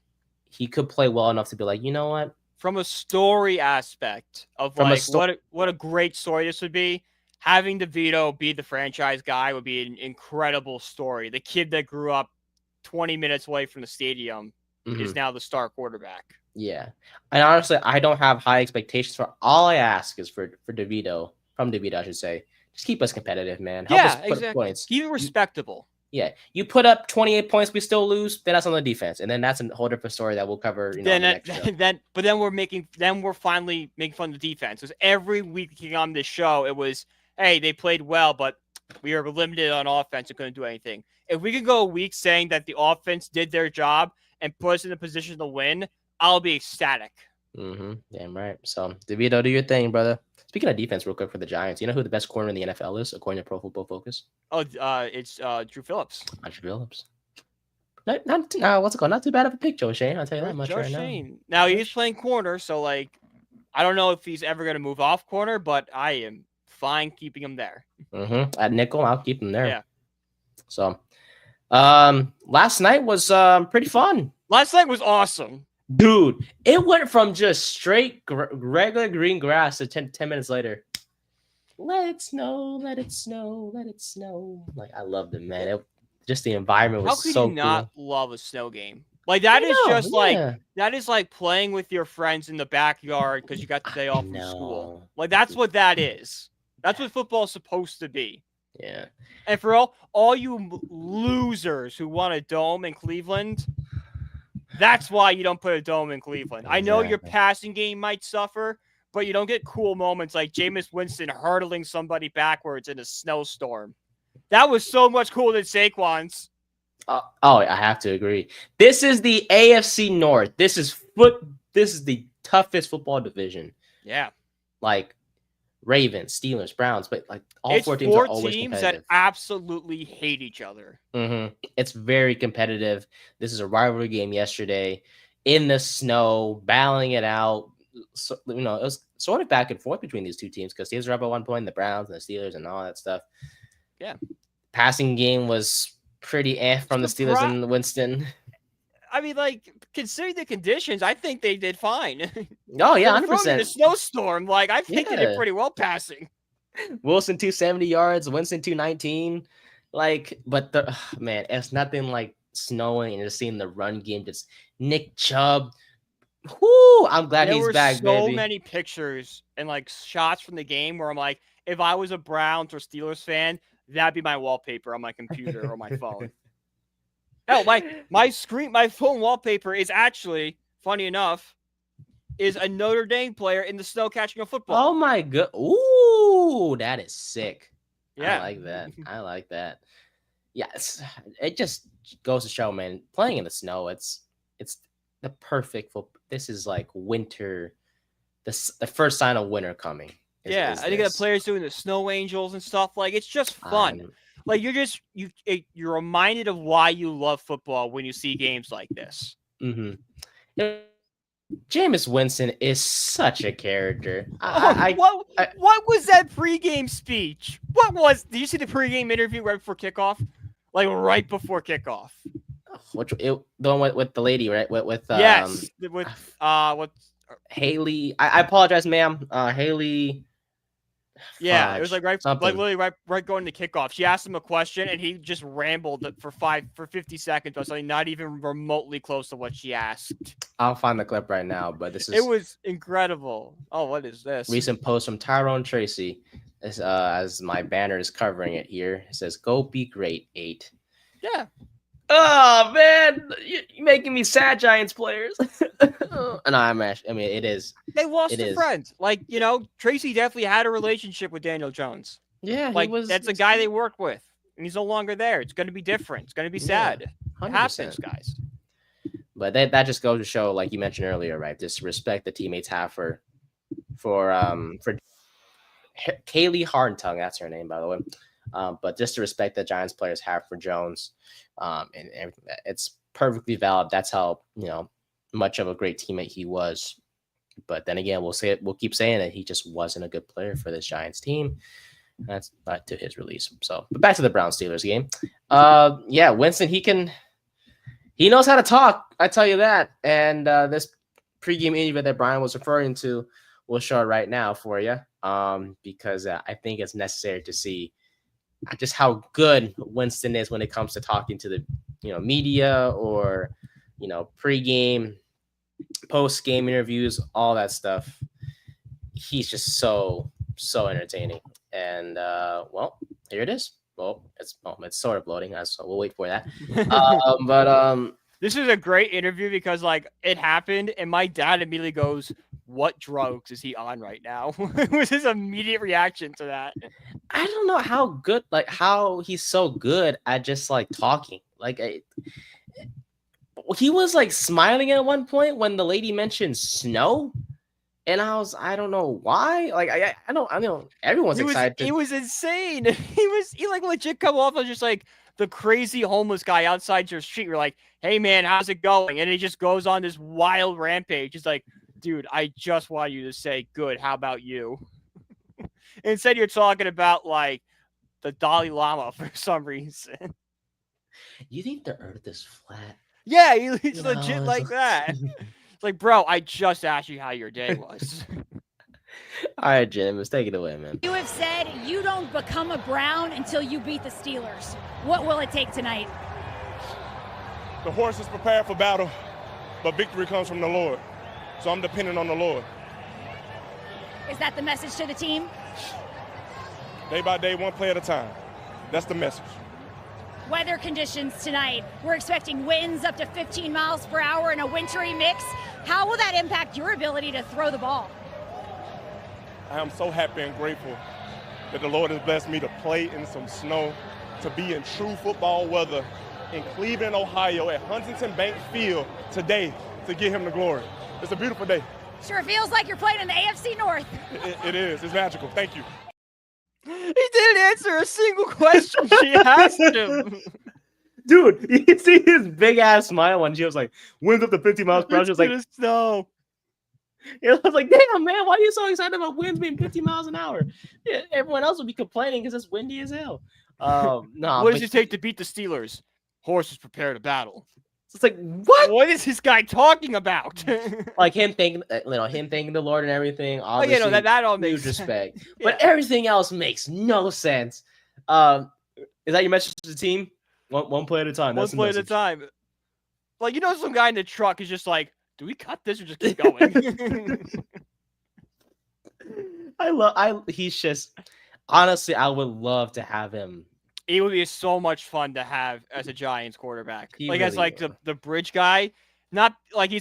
S2: He could play well enough to be like, you know what?
S3: From a story aspect of what a great story this would be. Having DeVito be the franchise guy would be an incredible story. The kid that grew up 20 minutes away from the stadium is now the star quarterback.
S2: Yeah. And honestly, I don't have high expectations for. All I ask is from DeVito, I should say, just keep us competitive, man. Help us put up points.
S3: Keep it respectable.
S2: Yeah. You put up 28 points, we still lose, then that's on the defense. And then that's a whole different story that we'll cover,
S3: then we're finally making fun of the defense. Because every week on this show, it was, hey, they played well, but we were limited on offense and couldn't do anything. If we could go a week saying that the offense did their job and put us in a position to win, I'll be ecstatic.
S2: Damn right. So, DeVito, do your thing, brother. Speaking of defense, real quick for the Giants, you know who the best corner in the NFL is, according to Pro Football Focus?
S3: Oh, it's Drew Phillips.
S2: Drew Phillips. What's it called? Not too bad of a pick, Joe Shane. I'll tell you that much
S3: Joe
S2: right
S3: Shane. Now he's playing corner, so I don't know if he's ever going to move off corner, but I am fine keeping him there.
S2: At nickel, I'll keep him there.
S3: Yeah.
S2: So, last night was pretty fun.
S3: Last night was awesome.
S2: Dude, it went from just straight regular green grass to 10 minutes later. Let it snow, let it snow, let it snow. Like, I loved it, man. Just the environment was so cool.
S3: How could you not love a snow game? Like, that is like playing with your friends in the backyard because you got the day off from school. Like, that's what that is. That's what football is supposed to be.
S2: Yeah.
S3: And for all you losers who want a dome in Cleveland, that's why you don't put a dome in Cleveland.
S2: Exactly.
S3: I know your passing game might suffer, but you don't get cool moments like Jameis Winston hurdling somebody backwards in a snowstorm. That was so much cooler than Saquon's.
S2: I have to agree. This is the AFC North. This is the toughest football division.
S3: Yeah.
S2: Like Ravens, Steelers, Browns, but like all
S3: it's
S2: 4 teams are always competitive.
S3: That absolutely hate each other.
S2: It's very competitive. This is a rivalry game yesterday in the snow, battling it out. So, it was sort of back and forth between these two teams because Steelers were up at one point, the Browns and the Steelers and all that stuff.
S3: Yeah.
S2: Passing game was pretty from the Steelers and Winston.
S3: I mean, considering the conditions, I think they did fine.
S2: Oh, yeah, 100%.
S3: In a snowstorm, I think they did pretty well passing.
S2: Wilson 270 yards, Winston 219. But man, it's nothing like snowing and just seeing the run game. Just Nick Chubb. Whoo! I'm glad he's back, baby.
S3: There were so many pictures and shots from the game where I'm like, if I was a Browns or Steelers fan, that'd be my wallpaper on my computer or my phone. Hell, my phone wallpaper is actually, funny enough, is a Notre Dame player in the snow catching a football.
S2: Oh my god! Ooh, that is sick.
S3: Yeah,
S2: I like that. Yes, it just goes to show, man. Playing in the snow, it's the perfect football. This is like winter. The first sign of winter coming.
S3: I think the players doing the snow angels and stuff. It's just fun. You're reminded of why you love football when you see games like this.
S2: Jameis Winston is such a character.
S3: What was that pregame speech? Did you see the pregame interview right before kickoff? Right before kickoff.
S2: The one with the lady, right? With Haley. I apologize, ma'am. Haley.
S3: Yeah, it was literally right going to kickoff. She asked him a question and he just rambled for 50 seconds about something not even remotely close to what she asked.
S2: I'll find the clip right now, but it
S3: was incredible. Oh, what is this?
S2: Recent post from Tyrone Tracy, as my banner is covering it here. It says, "Go be great, 8."
S3: Yeah.
S2: Oh man, you're making me sad, Giants players. And it is.
S3: They lost a friend. Tracy definitely had a relationship with Daniel Jones.
S2: Yeah,
S3: that's a guy they worked with, and he's no longer there. It's going to be different. It's going to be sad.
S2: 100%.
S3: It happens, guys.
S2: But that just goes to show, like you mentioned earlier, right? Just respect the teammates have for Kaylee Hardentongue, that's her name, by the way. But just the respect that Giants players have for Jones, and everything, it's perfectly valid. That's how much of a great teammate he was. But then again, we'll keep saying it. He just wasn't a good player for this Giants team. That's not to his release. So, but back to the Browns Steelers game. Yeah, Winston, he knows how to talk. I tell you that. And this pregame interview that Brian was referring to, we'll show it right now for you. Because I think it's necessary to see just how good Winston is when it comes to talking to the media or pregame, post-game interviews, all that stuff. He's just so entertaining. And well, here it is. Well, it's sort of loading, so we'll wait for that. But
S3: this is a great interview because like it happened, and my dad immediately goes, "What drugs is he on right now?" It was his immediate reaction to that.
S2: I don't know how he's so good at just like talking. Like he was like smiling at one point when the lady mentioned snow. And I don't know why. Like I know everyone's excited.
S3: It was insane. He like legit come off as just like the crazy homeless guy outside your street. You're like, hey man, how's it going? And he just goes on this wild rampage. He's like, dude, I just want you to say good. How about you? Instead, you're talking about like the Dalai Lama for some reason.
S2: You think the Earth is flat?
S3: Yeah, he's legit like that. It's like, bro, I just asked you how your day was.
S2: All right, Jim, let's take it away, man.
S6: You have said you don't become a Brown until you beat the Steelers. What will it take tonight?
S7: The horse is prepared for battle, but victory comes from the Lord. So I'm dependent on the Lord.
S6: Is that the message to the team?
S7: Day by day, one play at a time. That's the message.
S6: Weather conditions tonight. We're expecting winds up to 15 miles per hour in a wintry mix. How will that impact your ability to throw the ball?
S7: I am so happy and grateful that the Lord has blessed me to play in some snow, to be in true football weather in Cleveland, Ohio at Huntington Bank Field today to give him the glory. It's a beautiful day.
S6: Sure feels like you're playing in the AFC North.
S7: It is. It's magical. Thank you.
S3: He didn't answer a single question she asked him.
S2: Dude, you can see his big ass smile when she was like, winds up to 50 miles per hour. She was like,
S3: snow.
S2: It was like, damn, man, why are you so excited about winds being 50 miles an hour? Yeah, everyone else would be complaining because it's windy as hell. No,
S3: what does it take to beat the Steelers? Horses prepare to battle.
S2: It's like, what?
S3: What is this guy talking about?
S2: Like him thanking the Lord and everything. Obviously,
S3: oh, yeah, no, that all makes
S2: respect.
S3: Yeah.
S2: But everything else makes no sense. Is that your message to the team? One play at a time.
S3: One play at a time. Like, some guy in the truck is just like, do we cut this or just keep going?
S2: He's just, honestly, I would love to have him.
S3: It would be so much fun to have as a Giants quarterback. As
S2: really
S3: the bridge guy. Not like he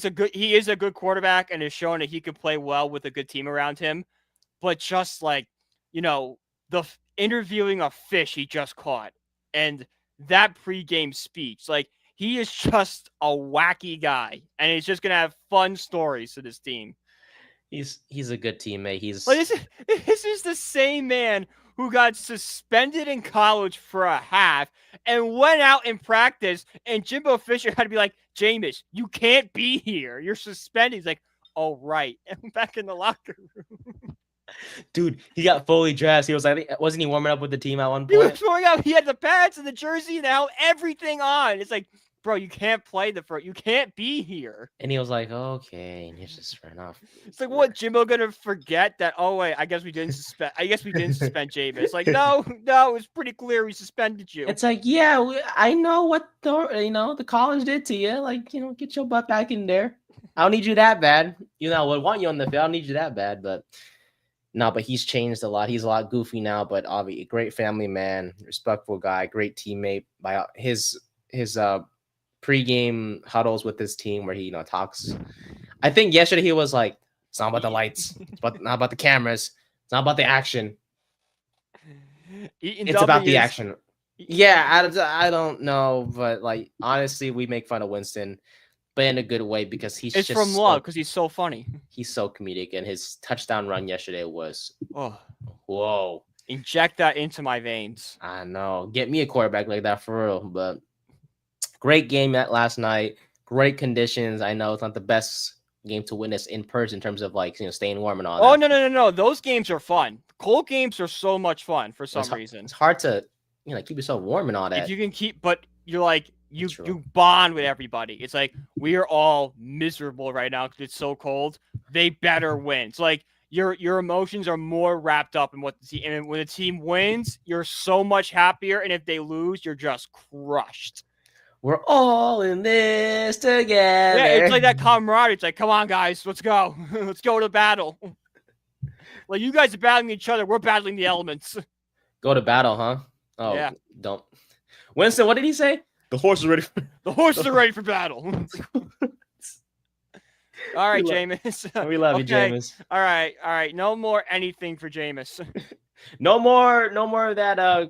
S3: is a good quarterback and has shown that he could play well with a good team around him. But just like, the interviewing a fish he just caught and that pregame speech, like he is just a wacky guy and he's just going to have fun stories to this team.
S2: He's a good teammate.
S3: This is the same man who got suspended in college for a half and went out in practice, and Jimbo Fisher had to be like, Jameis, you can't be here. You're suspended. He's like, oh, right. And back in the locker room.
S2: Dude, he got fully dressed. He was like, wasn't he warming up with the team at one point?
S3: He was warming up. He had the pads and the jersey and everything on. It's like, bro, you can't play you can't be here.
S2: And he was like, okay. And he just ran off.
S3: It's like, what, Jimbo gonna forget that? Oh wait, I guess we didn't suspend Jameis. It's like, no, it was pretty clear we suspended you.
S2: It's like, yeah, I know what the college did to you. Like, get your butt back in there. I don't need you that bad. I would want you on the field. I don't need you that bad, but no, but he's changed a lot. He's a lot goofy now, but obviously a great family man, respectful guy, great teammate. By his pregame huddles with his team where he talks. I think yesterday he was like, it's not about the lights, not about the cameras, it's not about the action. It's about the action. Yeah, I don't know, but like honestly, we make fun of Winston. but in a good way because he's
S3: It's
S2: just
S3: from love because he's so funny.
S2: He's so comedic, and his touchdown run yesterday was whoa.
S3: Inject that into my veins.
S2: I know. Get me a quarterback like that for real. But great game last night. Great conditions. I know it's not the best game to witness in person in terms of like staying warm and all that.
S3: Oh no. Those games are fun. Cold games are so much fun for some reason.
S2: It's hard to keep yourself warm and all that.
S3: If you can keep, but you're like you bond with everybody. It's like we are all miserable right now because it's so cold. They better win. It's like your emotions are more wrapped up in what the team. And when the team wins, you're so much happier. And if they lose, you're just crushed.
S2: We're all in this together.
S3: Yeah, it's like that camaraderie. It's like, come on, guys, let's go. Let's go to battle. Like you guys are battling each other. We're battling the elements.
S2: Go to battle, huh? Oh,
S3: yeah.
S2: Don't. Winston, what did he say? The horse is ready.
S3: The horses are ready for battle. All right, Jameis.
S2: We love you, Jameis.
S3: All right. No more anything for Jameis.
S2: no more of that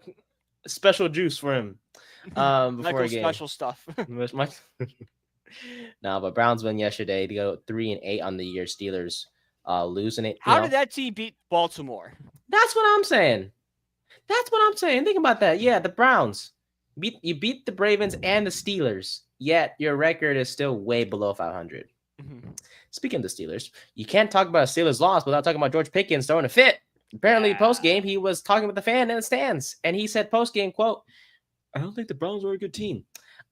S2: special juice for him. Before a game.
S3: Special stuff.
S2: No, but Browns win yesterday to go 3-8 on the year. Steelers losing it.
S3: How did that team beat Baltimore?
S2: That's what I'm saying. Think about that. Yeah, the Browns beat the Ravens and the Steelers, yet your record is still way below 500.
S3: Mm-hmm.
S2: Speaking of the Steelers, you can't talk about a Steelers loss without talking about George Pickens throwing a fit. Apparently, post-game, he was talking with the fan in the stands, and he said post-game, quote, I don't think the Browns are a good team.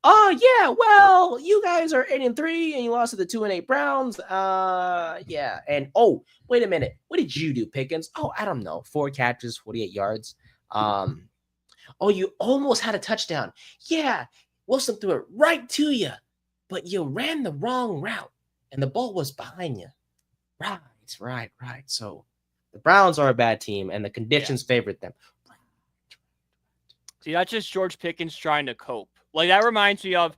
S2: Oh, yeah, well, you guys are 8-3, and you lost to the 2-8 Browns. Yeah, and, oh, wait a minute. What did you do, Pickens? Oh, I don't know. 4 catches, 48 yards. Oh, you almost had a touchdown. Yeah, Wilson threw it right to you, but you ran the wrong route, and the ball was behind you. Right. So the Browns are a bad team, and the conditions favored them.
S3: See, that's just George Pickens trying to cope. Like, that reminds me of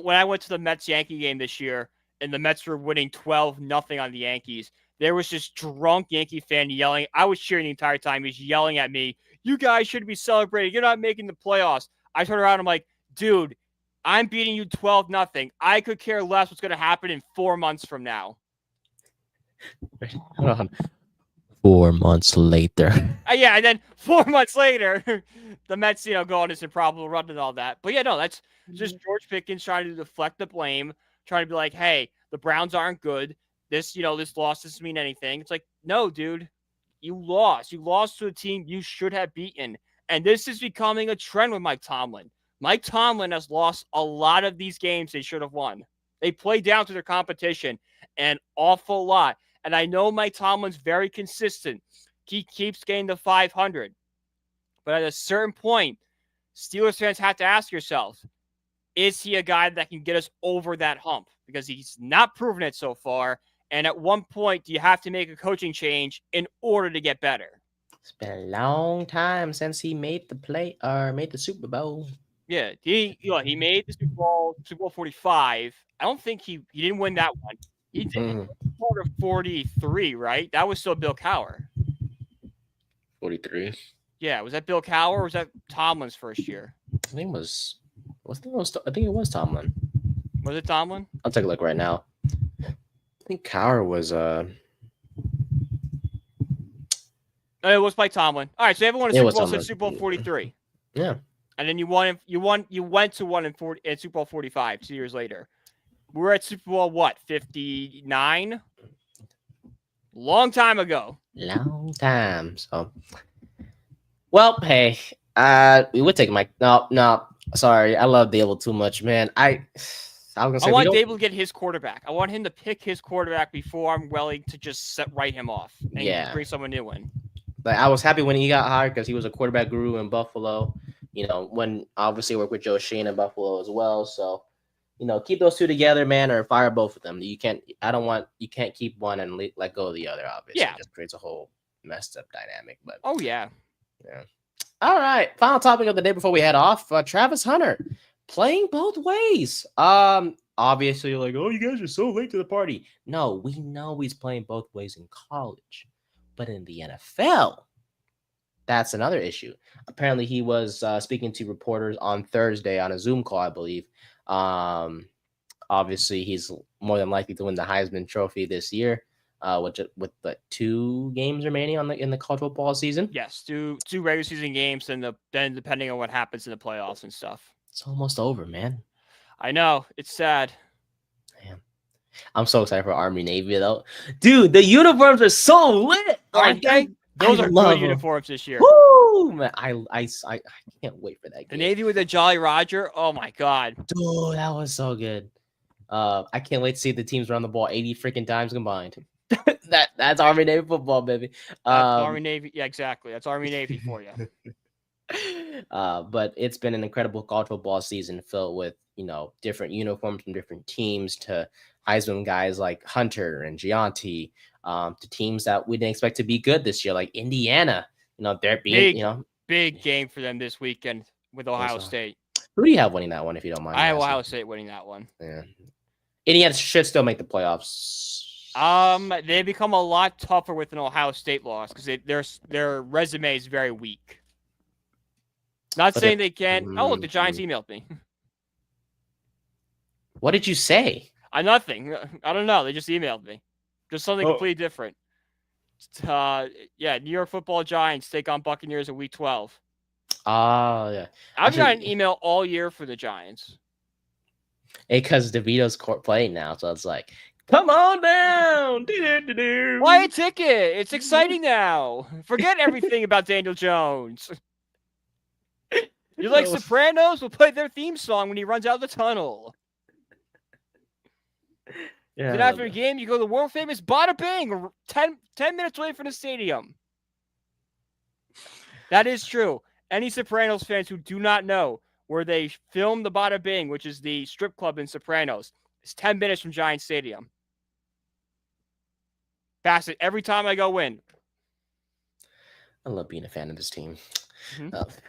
S3: when I went to the Mets-Yankee game this year, and the Mets were winning 12-0 on the Yankees. There was this drunk Yankee fan yelling. I was cheering the entire time. He's yelling at me, you guys should be celebrating. You're not making the playoffs. I turned around. I'm like, dude, I'm beating you 12-0. I could care less what's going to happen in 4 months from now.
S2: Hold on. 4 months later.
S3: Yeah, and then 4 months later, the Mets, go on this improbable run and all that. But yeah, no, that's just George Pickens trying to deflect the blame, trying to be like, hey, the Browns aren't good. This loss doesn't mean anything. It's like, no, dude, you lost. You lost to a team you should have beaten. And this is becoming a trend with Mike Tomlin. Mike Tomlin has lost a lot of these games they should have won. They play down to their competition an awful lot. And I know Mike Tomlin's very consistent. He keeps getting to 500. But at a certain point, Steelers fans have to ask yourselves, is he a guy that can get us over that hump? Because he's not proven it so far. And at one point, you have to make a coaching change in order to get better.
S2: It's been a long time since he made the Super Bowl.
S3: Yeah, he made the Super Bowl 45. I don't think he didn't win that one. He did quarter 43, right? That was still Bill Cowher.
S2: 43.
S3: Yeah, was that Bill Cowher or was that Tomlin's first year?
S2: I think it was Tomlin.
S3: Was it Tomlin?
S2: I'll take a look right now. I think Cowher was
S3: it was by Tomlin. All right, so everyone in Super Bowl since Super Bowl 43.
S2: Yeah.
S3: And then you went to one in Super Bowl 45 2 years later. We're at Super Bowl, what, 59? Long time ago.
S2: Long time. So, well, hey, we would take Mike. No, sorry. I love Dable too much, man. I want
S3: Dable to get his quarterback. I want him to pick his quarterback before I'm willing to just write him off and bring someone new in.
S2: But I was happy when he got hired because he was a quarterback guru in Buffalo. When obviously worked with Joe Shane in Buffalo as well. So, keep those two together, man, or fire both of them. You can't keep one and let go of the other, obviously.
S3: Yeah.
S2: It just creates a whole messed up dynamic. But
S3: oh, yeah.
S2: Yeah. All right. Final topic of the day before we head off. Travis Hunter playing both ways. Obviously, you're like, oh, you guys are so late to the party. No, we know he's playing both ways in college. But in the NFL, that's another issue. Apparently, he was speaking to reporters on Thursday on a Zoom call, I believe, on Obviously, he's more than likely to win the Heisman Trophy this year, with the 2 games remaining in the college football season.
S3: Yes, two regular season games, and then depending on what happens in the playoffs and stuff.
S2: It's almost over, man.
S3: I know, it's sad.
S2: Damn. I'm so excited for Army Navy though, dude. The uniforms are so lit,
S3: Aren't they? Those are good uniforms this year.
S2: Woo, man! I can't wait for that game.
S3: The Navy with the Jolly Roger. Oh my god,
S2: dude, that was so good. I can't wait to see the teams run the ball 80 freaking times combined. That's Army Navy football, baby.
S3: Army Navy. Yeah, exactly. That's Army Navy for you.
S2: But it's been an incredible college football season filled with, different uniforms from different teams to Heisman guys like Hunter and Gianti, to teams that we didn't expect to be good this year, like Indiana. They're being,
S3: big game for them this weekend with Ohio State.
S2: Who do you have winning that one, if you don't mind?
S3: I have Ohio State winning that one.
S2: Yeah. Indiana should still make the playoffs.
S3: They become a lot tougher with an Ohio State loss because their resume is very weak. Not saying they can. Oh, look, the Giants emailed me.
S2: What did you say?
S3: Nothing. I don't know. They just emailed me. Just something completely different. New York Football Giants take on Buccaneers in Week 12.
S2: Oh, yeah.
S3: I've got an email all year for the Giants.
S2: Because DeVito's playing now, so it's like, come on down.
S3: Buy a ticket. It's exciting now. Forget everything about Daniel Jones. You like Sopranos? We'll play their theme song when he runs out of the tunnel.
S2: Yeah,
S3: then after a game, you go to the world famous Bada Bing, 10 minutes away from the stadium. That is true. Any Sopranos fans who do not know where they filmed the Bada Bing, which is the strip club in Sopranos, is 10 minutes from Giant Stadium. Pass it every time I go in.
S2: I love being a fan of this team.
S3: Mm-hmm.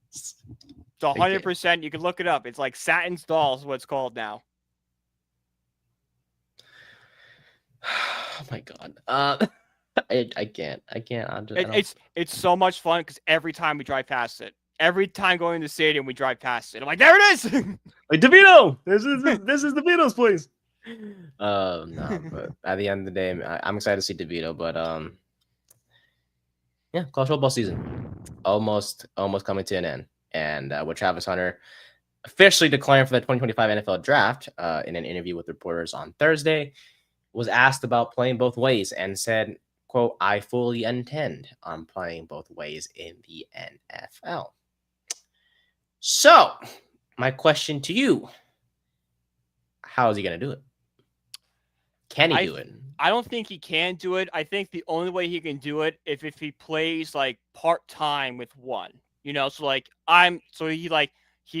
S3: It's 100%. You can look it up. It's like Satin's Dolls is what it's called now.
S2: Oh my god. I can't.
S3: It's so much fun because every time we drive past it, every time going to the stadium, we drive past it. I'm like, there it is.
S2: Like, DeVito. This is DeVito's place. No, but at the end of the day, I'm excited to see DeVito. But yeah, college football season almost coming to an end, and with Travis Hunter officially declaring for the 2025 NFL Draft, in an interview with reporters on Thursday, was asked about playing both ways and said, quote, "I fully intend on playing both ways in the NFL." So, my question to you, how is he going to do it? Can he do it?
S3: I don't think he can do it. I think the only way he can do it if he plays like part-time with one. He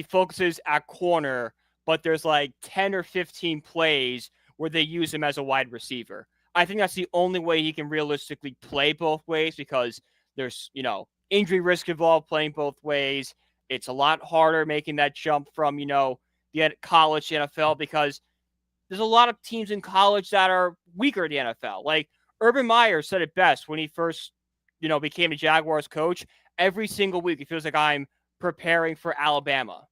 S3: focuses at corner, but there's like 10 or 15 plays where they use him as a wide receiver. I think that's the only way he can realistically play both ways because there's, injury risk involved playing both ways. It's a lot harder making that jump from, the college to NFL because there's a lot of teams in college that are weaker in the NFL. Like Urban Meyer said it best when he first, became a Jaguars coach. Every single week, it feels like I'm preparing for Alabama.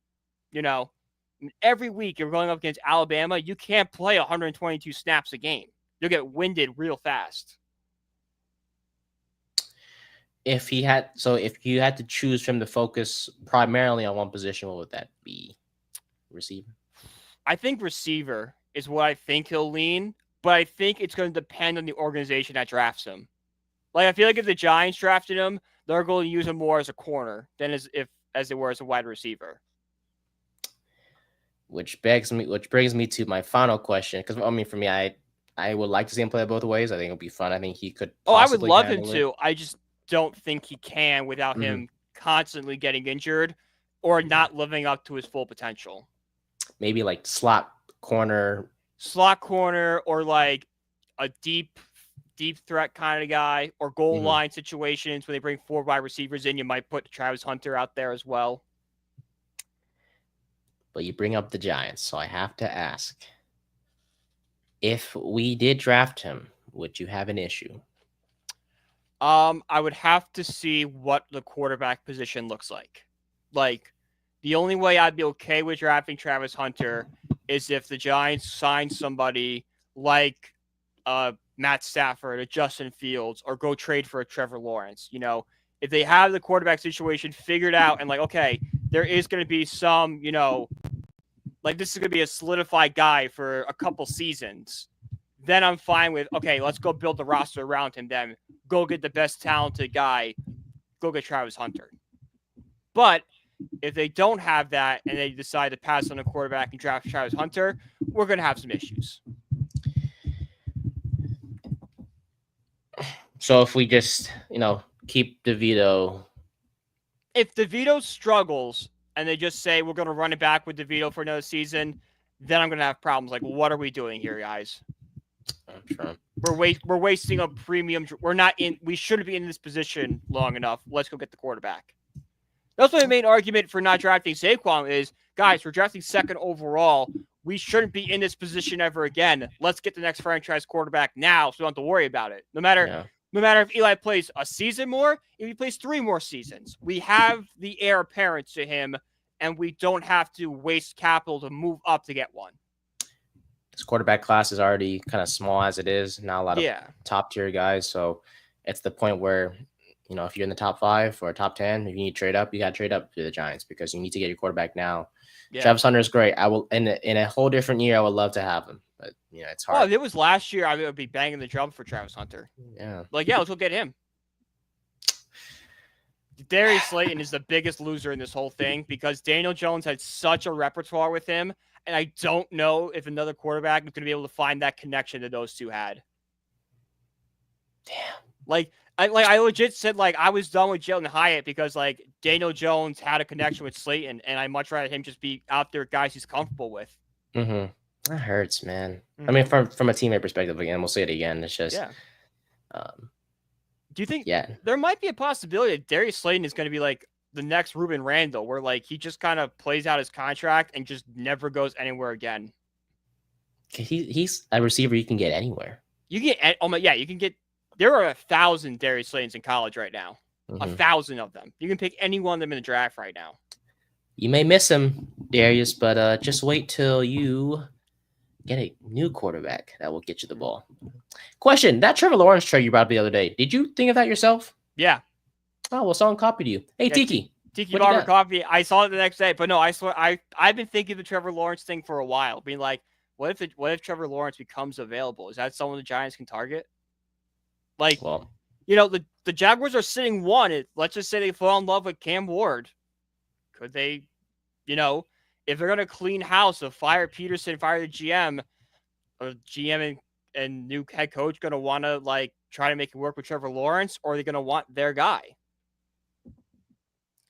S3: Every week you're going up against Alabama. You can't play 122 snaps a game. You'll get winded real fast.
S2: If you had to choose him to focus primarily on one position, what would that be? Receiver?
S3: I think receiver is what I think he'll lean, but I think it's going to depend on the organization that drafts him. Like, I feel like if the Giants drafted him, they're going to use him more as a corner than as they were as a wide receiver.
S2: Which brings me to my final question. Because for me, I would like to see him play both ways. I think it'll be fun. I think he could.
S3: I would love him to. I just don't think he can without him constantly getting injured or not living up to his full potential.
S2: Maybe like slot corner,
S3: or like a deep threat kind of guy, or goal line situations where they bring 4 wide receivers in. You might put Travis Hunter out there as well.
S2: But you bring up the Giants, so I have to ask. If we did draft him, would you have an issue?
S3: I would have to see what the quarterback position looks like. Like, The only way I'd be okay with drafting Travis Hunter is if the Giants sign somebody like Matt Stafford or Justin Fields, or go trade for a Trevor Lawrence. If they have the quarterback situation figured out and like, okay, there is going to be some, like this is going to be a solidified guy for a couple seasons, then I'm fine with, okay, let's go build the roster around him. Then go get the best talented guy. Go get Travis Hunter. But if they don't have that and they decide to pass on a quarterback and draft Travis Hunter, we're going to have some issues.
S2: So if we just, keep DeVito.
S3: If DeVito struggles and they just say we're going to run it back with DeVito for another season, then I'm going to have problems. Like, what are we doing here, guys?
S2: Sure.
S3: We're wasting a premium. We shouldn't be in this position long enough. Let's go get the quarterback. That's my main argument for not drafting Saquon is, guys, we're drafting second overall. We shouldn't be in this position ever again. Let's get the next franchise quarterback now so we don't have to worry about it. No matter if Eli plays a season more, if he plays 3 more seasons, we have the heir apparent to him, and we don't have to waste capital to move up to get one.
S2: This quarterback class is already kind of small as it is. Not a lot of top-tier guys, so it's the point where – if you're in the top 5 or top 10, if you need to trade up, you got to trade up to the Giants because you need to get your quarterback now. Yeah. Travis Hunter is great. I will in a whole different year, I would love to have him, but it's hard.
S3: Oh, if it was last year, I would be banging the drum for Travis Hunter.
S2: Yeah,
S3: let's go get him. Darius Slayton is the biggest loser in this whole thing because Daniel Jones had such a repertoire with him, and I don't know if another quarterback is going to be able to find that connection that those two had.
S2: Damn.
S3: I legit said, I was done with Jalen Hyatt because, Daniel Jones had a connection with Slayton, and I'd much rather him just be out there with guys he's comfortable with.
S2: Mm-hmm. That hurts, man. Mm-hmm. I mean, from a teammate perspective, again, we'll say it again. It's just...
S3: do you think there might be a possibility that Darius Slayton is going to be, the next Ruben Randall, where, he just kind of plays out his contract and just never goes anywhere again?
S2: He's a receiver you can get anywhere.
S3: You can get... There are 1,000 Darius Slaytons in college right now. 1,000 of them. You can pick any one of them in the draft right now.
S2: You may miss him, Darius, but just wait till you get a new quarterback that will get you the ball. Question: that Trevor Lawrence trade you brought up the other day, did you think of that yourself?
S3: Yeah.
S2: Oh, well, someone copied you. Hey, Tiki.
S3: Tiki Barber copied. I saw it the next day, but no, I swear, I've been thinking the Trevor Lawrence thing for a while, being like, what if Trevor Lawrence becomes available? Is that someone the Giants can target? The Jaguars are sitting 1. Let's just say they fall in love with Cam Ward. Could they, if they're going to clean house of fire Peterson, fire the GM, or GM and new head coach going to want to, try to make it work with Trevor Lawrence, or are they going to want their guy?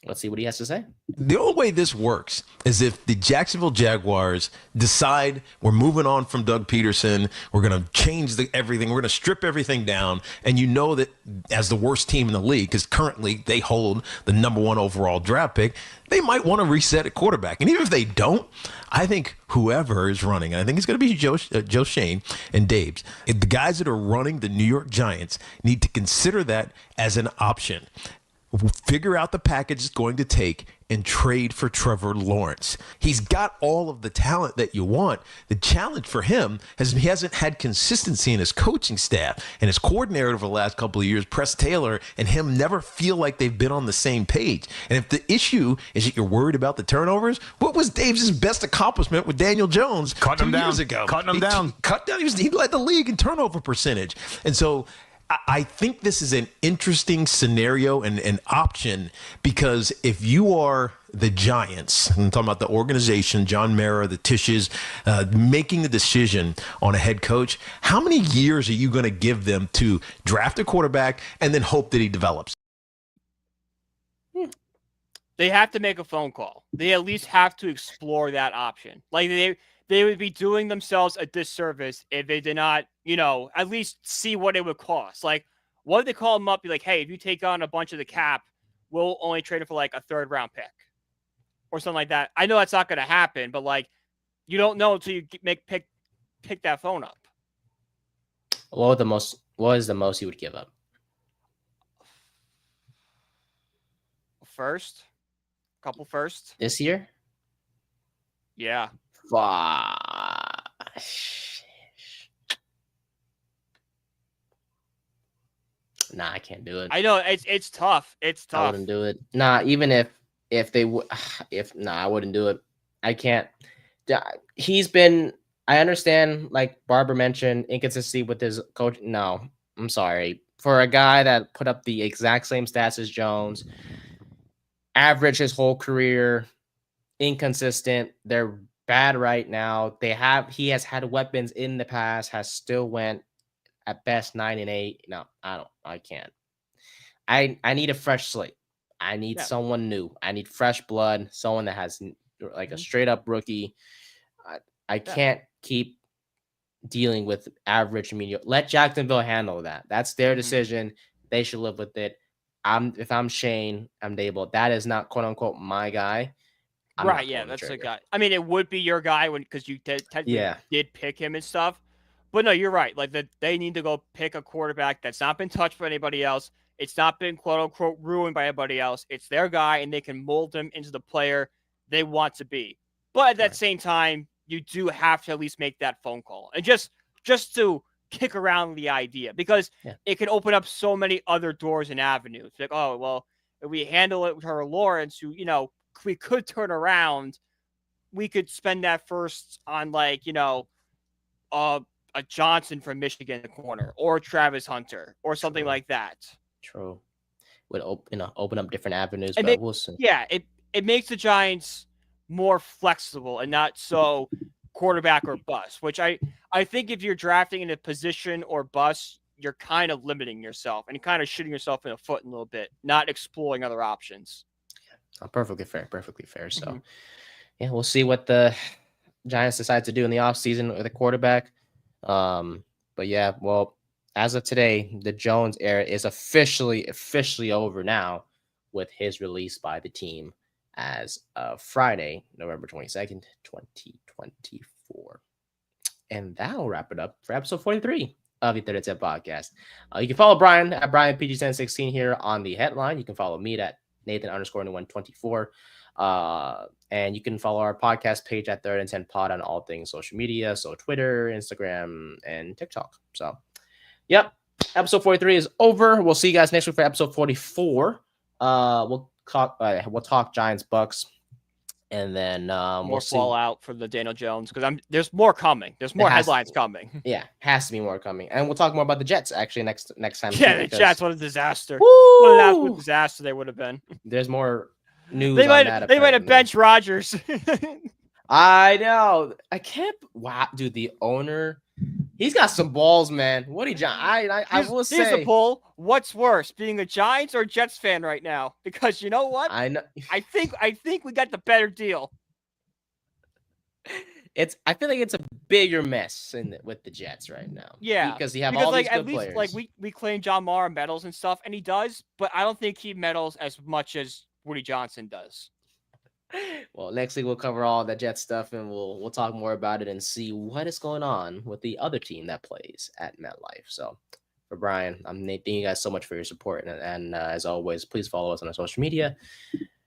S2: Let's see what he has to say.
S8: The only way this works is if the Jacksonville Jaguars decide we're moving on from Doug Peterson, we're going to change everything, we're going to strip everything down, and that as the worst team in the league, because currently they hold the number 1 overall draft pick, they might want to reset at quarterback. And even if they don't, I think whoever is running, and I think it's going to be Joe Shane and Daves, the guys that are running the New York Giants need to consider that as an option. Figure out the package it's going to take and trade for Trevor Lawrence. He's got all of the talent that you want. The challenge for him he hasn't had consistency in his coaching staff, and his coordinator over the last couple of years, Press Taylor, and him never feel like they've been on the same page. And if the issue is that you're worried about the turnovers, what was Davis' best accomplishment with Daniel Jones
S5: Cutting him down.
S8: years ago?
S5: Cutting him down.
S8: He led the league in turnover percentage. And so I think this is an interesting scenario and an option, because if you are the Giants, I'm talking about the organization, John Mara, the Tisches, making the decision on a head coach, how many years are you going to give them to draft a quarterback and then hope that he develops?
S3: They have to make a phone call. They at least have to explore that option. They would be doing themselves a disservice if they did not, at least see what it would cost. What if they call them up, be like, hey, if you take on a bunch of the cap, we'll only trade it for a 3rd round pick or something like that. I know that's not going to happen, but you don't know until you pick that phone up.
S2: What is the most you would give up?
S3: First, couple firsts.
S2: This year?
S3: Yeah.
S2: Fuck. Nah, I can't do it.
S3: I know it's tough. It's
S2: I
S3: tough.
S2: wouldn't do it. Nah, even if they would, I wouldn't do it. I can't. He's been. I understand, like Barber mentioned, inconsistency with his coach. No, I'm sorry. For a guy that put up the exact same stats as Jones, average his whole career, inconsistent. They're bad right now. He has had weapons in the past, has still went at best 9-8. No, I can't. I need a fresh slate. I need someone new. I need fresh blood, someone that has like a straight up rookie. I can't keep dealing with average media. Let Jacksonville handle that. That's their decision. They should live with it. If I'm Shane, I'm Dable. That is not quote unquote my guy.
S3: Right, yeah, that's the guy. I mean, it would be your guy because you technically did pick him and stuff. But no, you're right. Like they need to go pick a quarterback that's not been touched by anybody else. It's not been quote unquote ruined by anybody else. It's their guy, and they can mold him into the player they want to be. But at that same time, you do have to at least make that phone call and just to kick around the idea, because it can open up so many other doors and avenues. Like, oh well, if we handle it with her Lawrence, who we could turn around, we could spend that first on a Johnson from Michigan in the corner, or Travis Hunter, or something like that.
S2: True. Would open up different avenues,
S3: but
S2: we'll see.
S3: Yeah, it makes the Giants more flexible and not so quarterback or bust, which I think if you're drafting in a position or bust, you're kind of limiting yourself and kind of shooting yourself in the foot a little bit, not exploring other options.
S2: Perfectly fair. So, yeah, we'll see what the Giants decide to do in the offseason with a quarterback. But yeah, well, as of today, the Jones era is officially over now, with his release by the team as of Friday, November 22nd, 2024. And that'll wrap it up for episode 43 of the 30 Podcast. You can follow Brian at BrianPG1016 here on the headline. You can follow me at Nathan_Nguyen24. And you can follow our podcast page at 3rd and 10 Pod on all things social media. So Twitter, Instagram, and TikTok. So, yep. Episode 43 is over. We'll see you guys next week for episode 44. We'll talk Giants Bucs. And then
S3: more fallout for the Daniel Jones, because there's more coming. There's more headlines coming.
S2: Yeah, has to be more coming, and we'll talk more about the Jets actually next time.
S3: Yeah, the Jets, what a disaster! What an absolute disaster they would have been.
S2: Theres more news.
S3: They might have benched Rodgers.
S2: I know. I can't. Wow, dude, the owner. He's got some balls, man. Woody John. I will say.
S3: Here's the poll. What's worse, being a Giants or Jets fan right now? Because you know what?
S2: I know.
S3: I think we got the better deal.
S2: I feel like it's a bigger mess with the Jets right now.
S3: Yeah,
S2: because you have all these good players.
S3: Like we claim John Mara medals and stuff, and he does, but I don't think he medals as much as Woody Johnson does.
S2: Well, next week we'll cover all that Jet stuff, and we'll talk more about it and see what is going on with the other team that plays at MetLife. So, for Brian, I'm Nate. Thank you guys so much for your support, and as always, please follow us on our social media.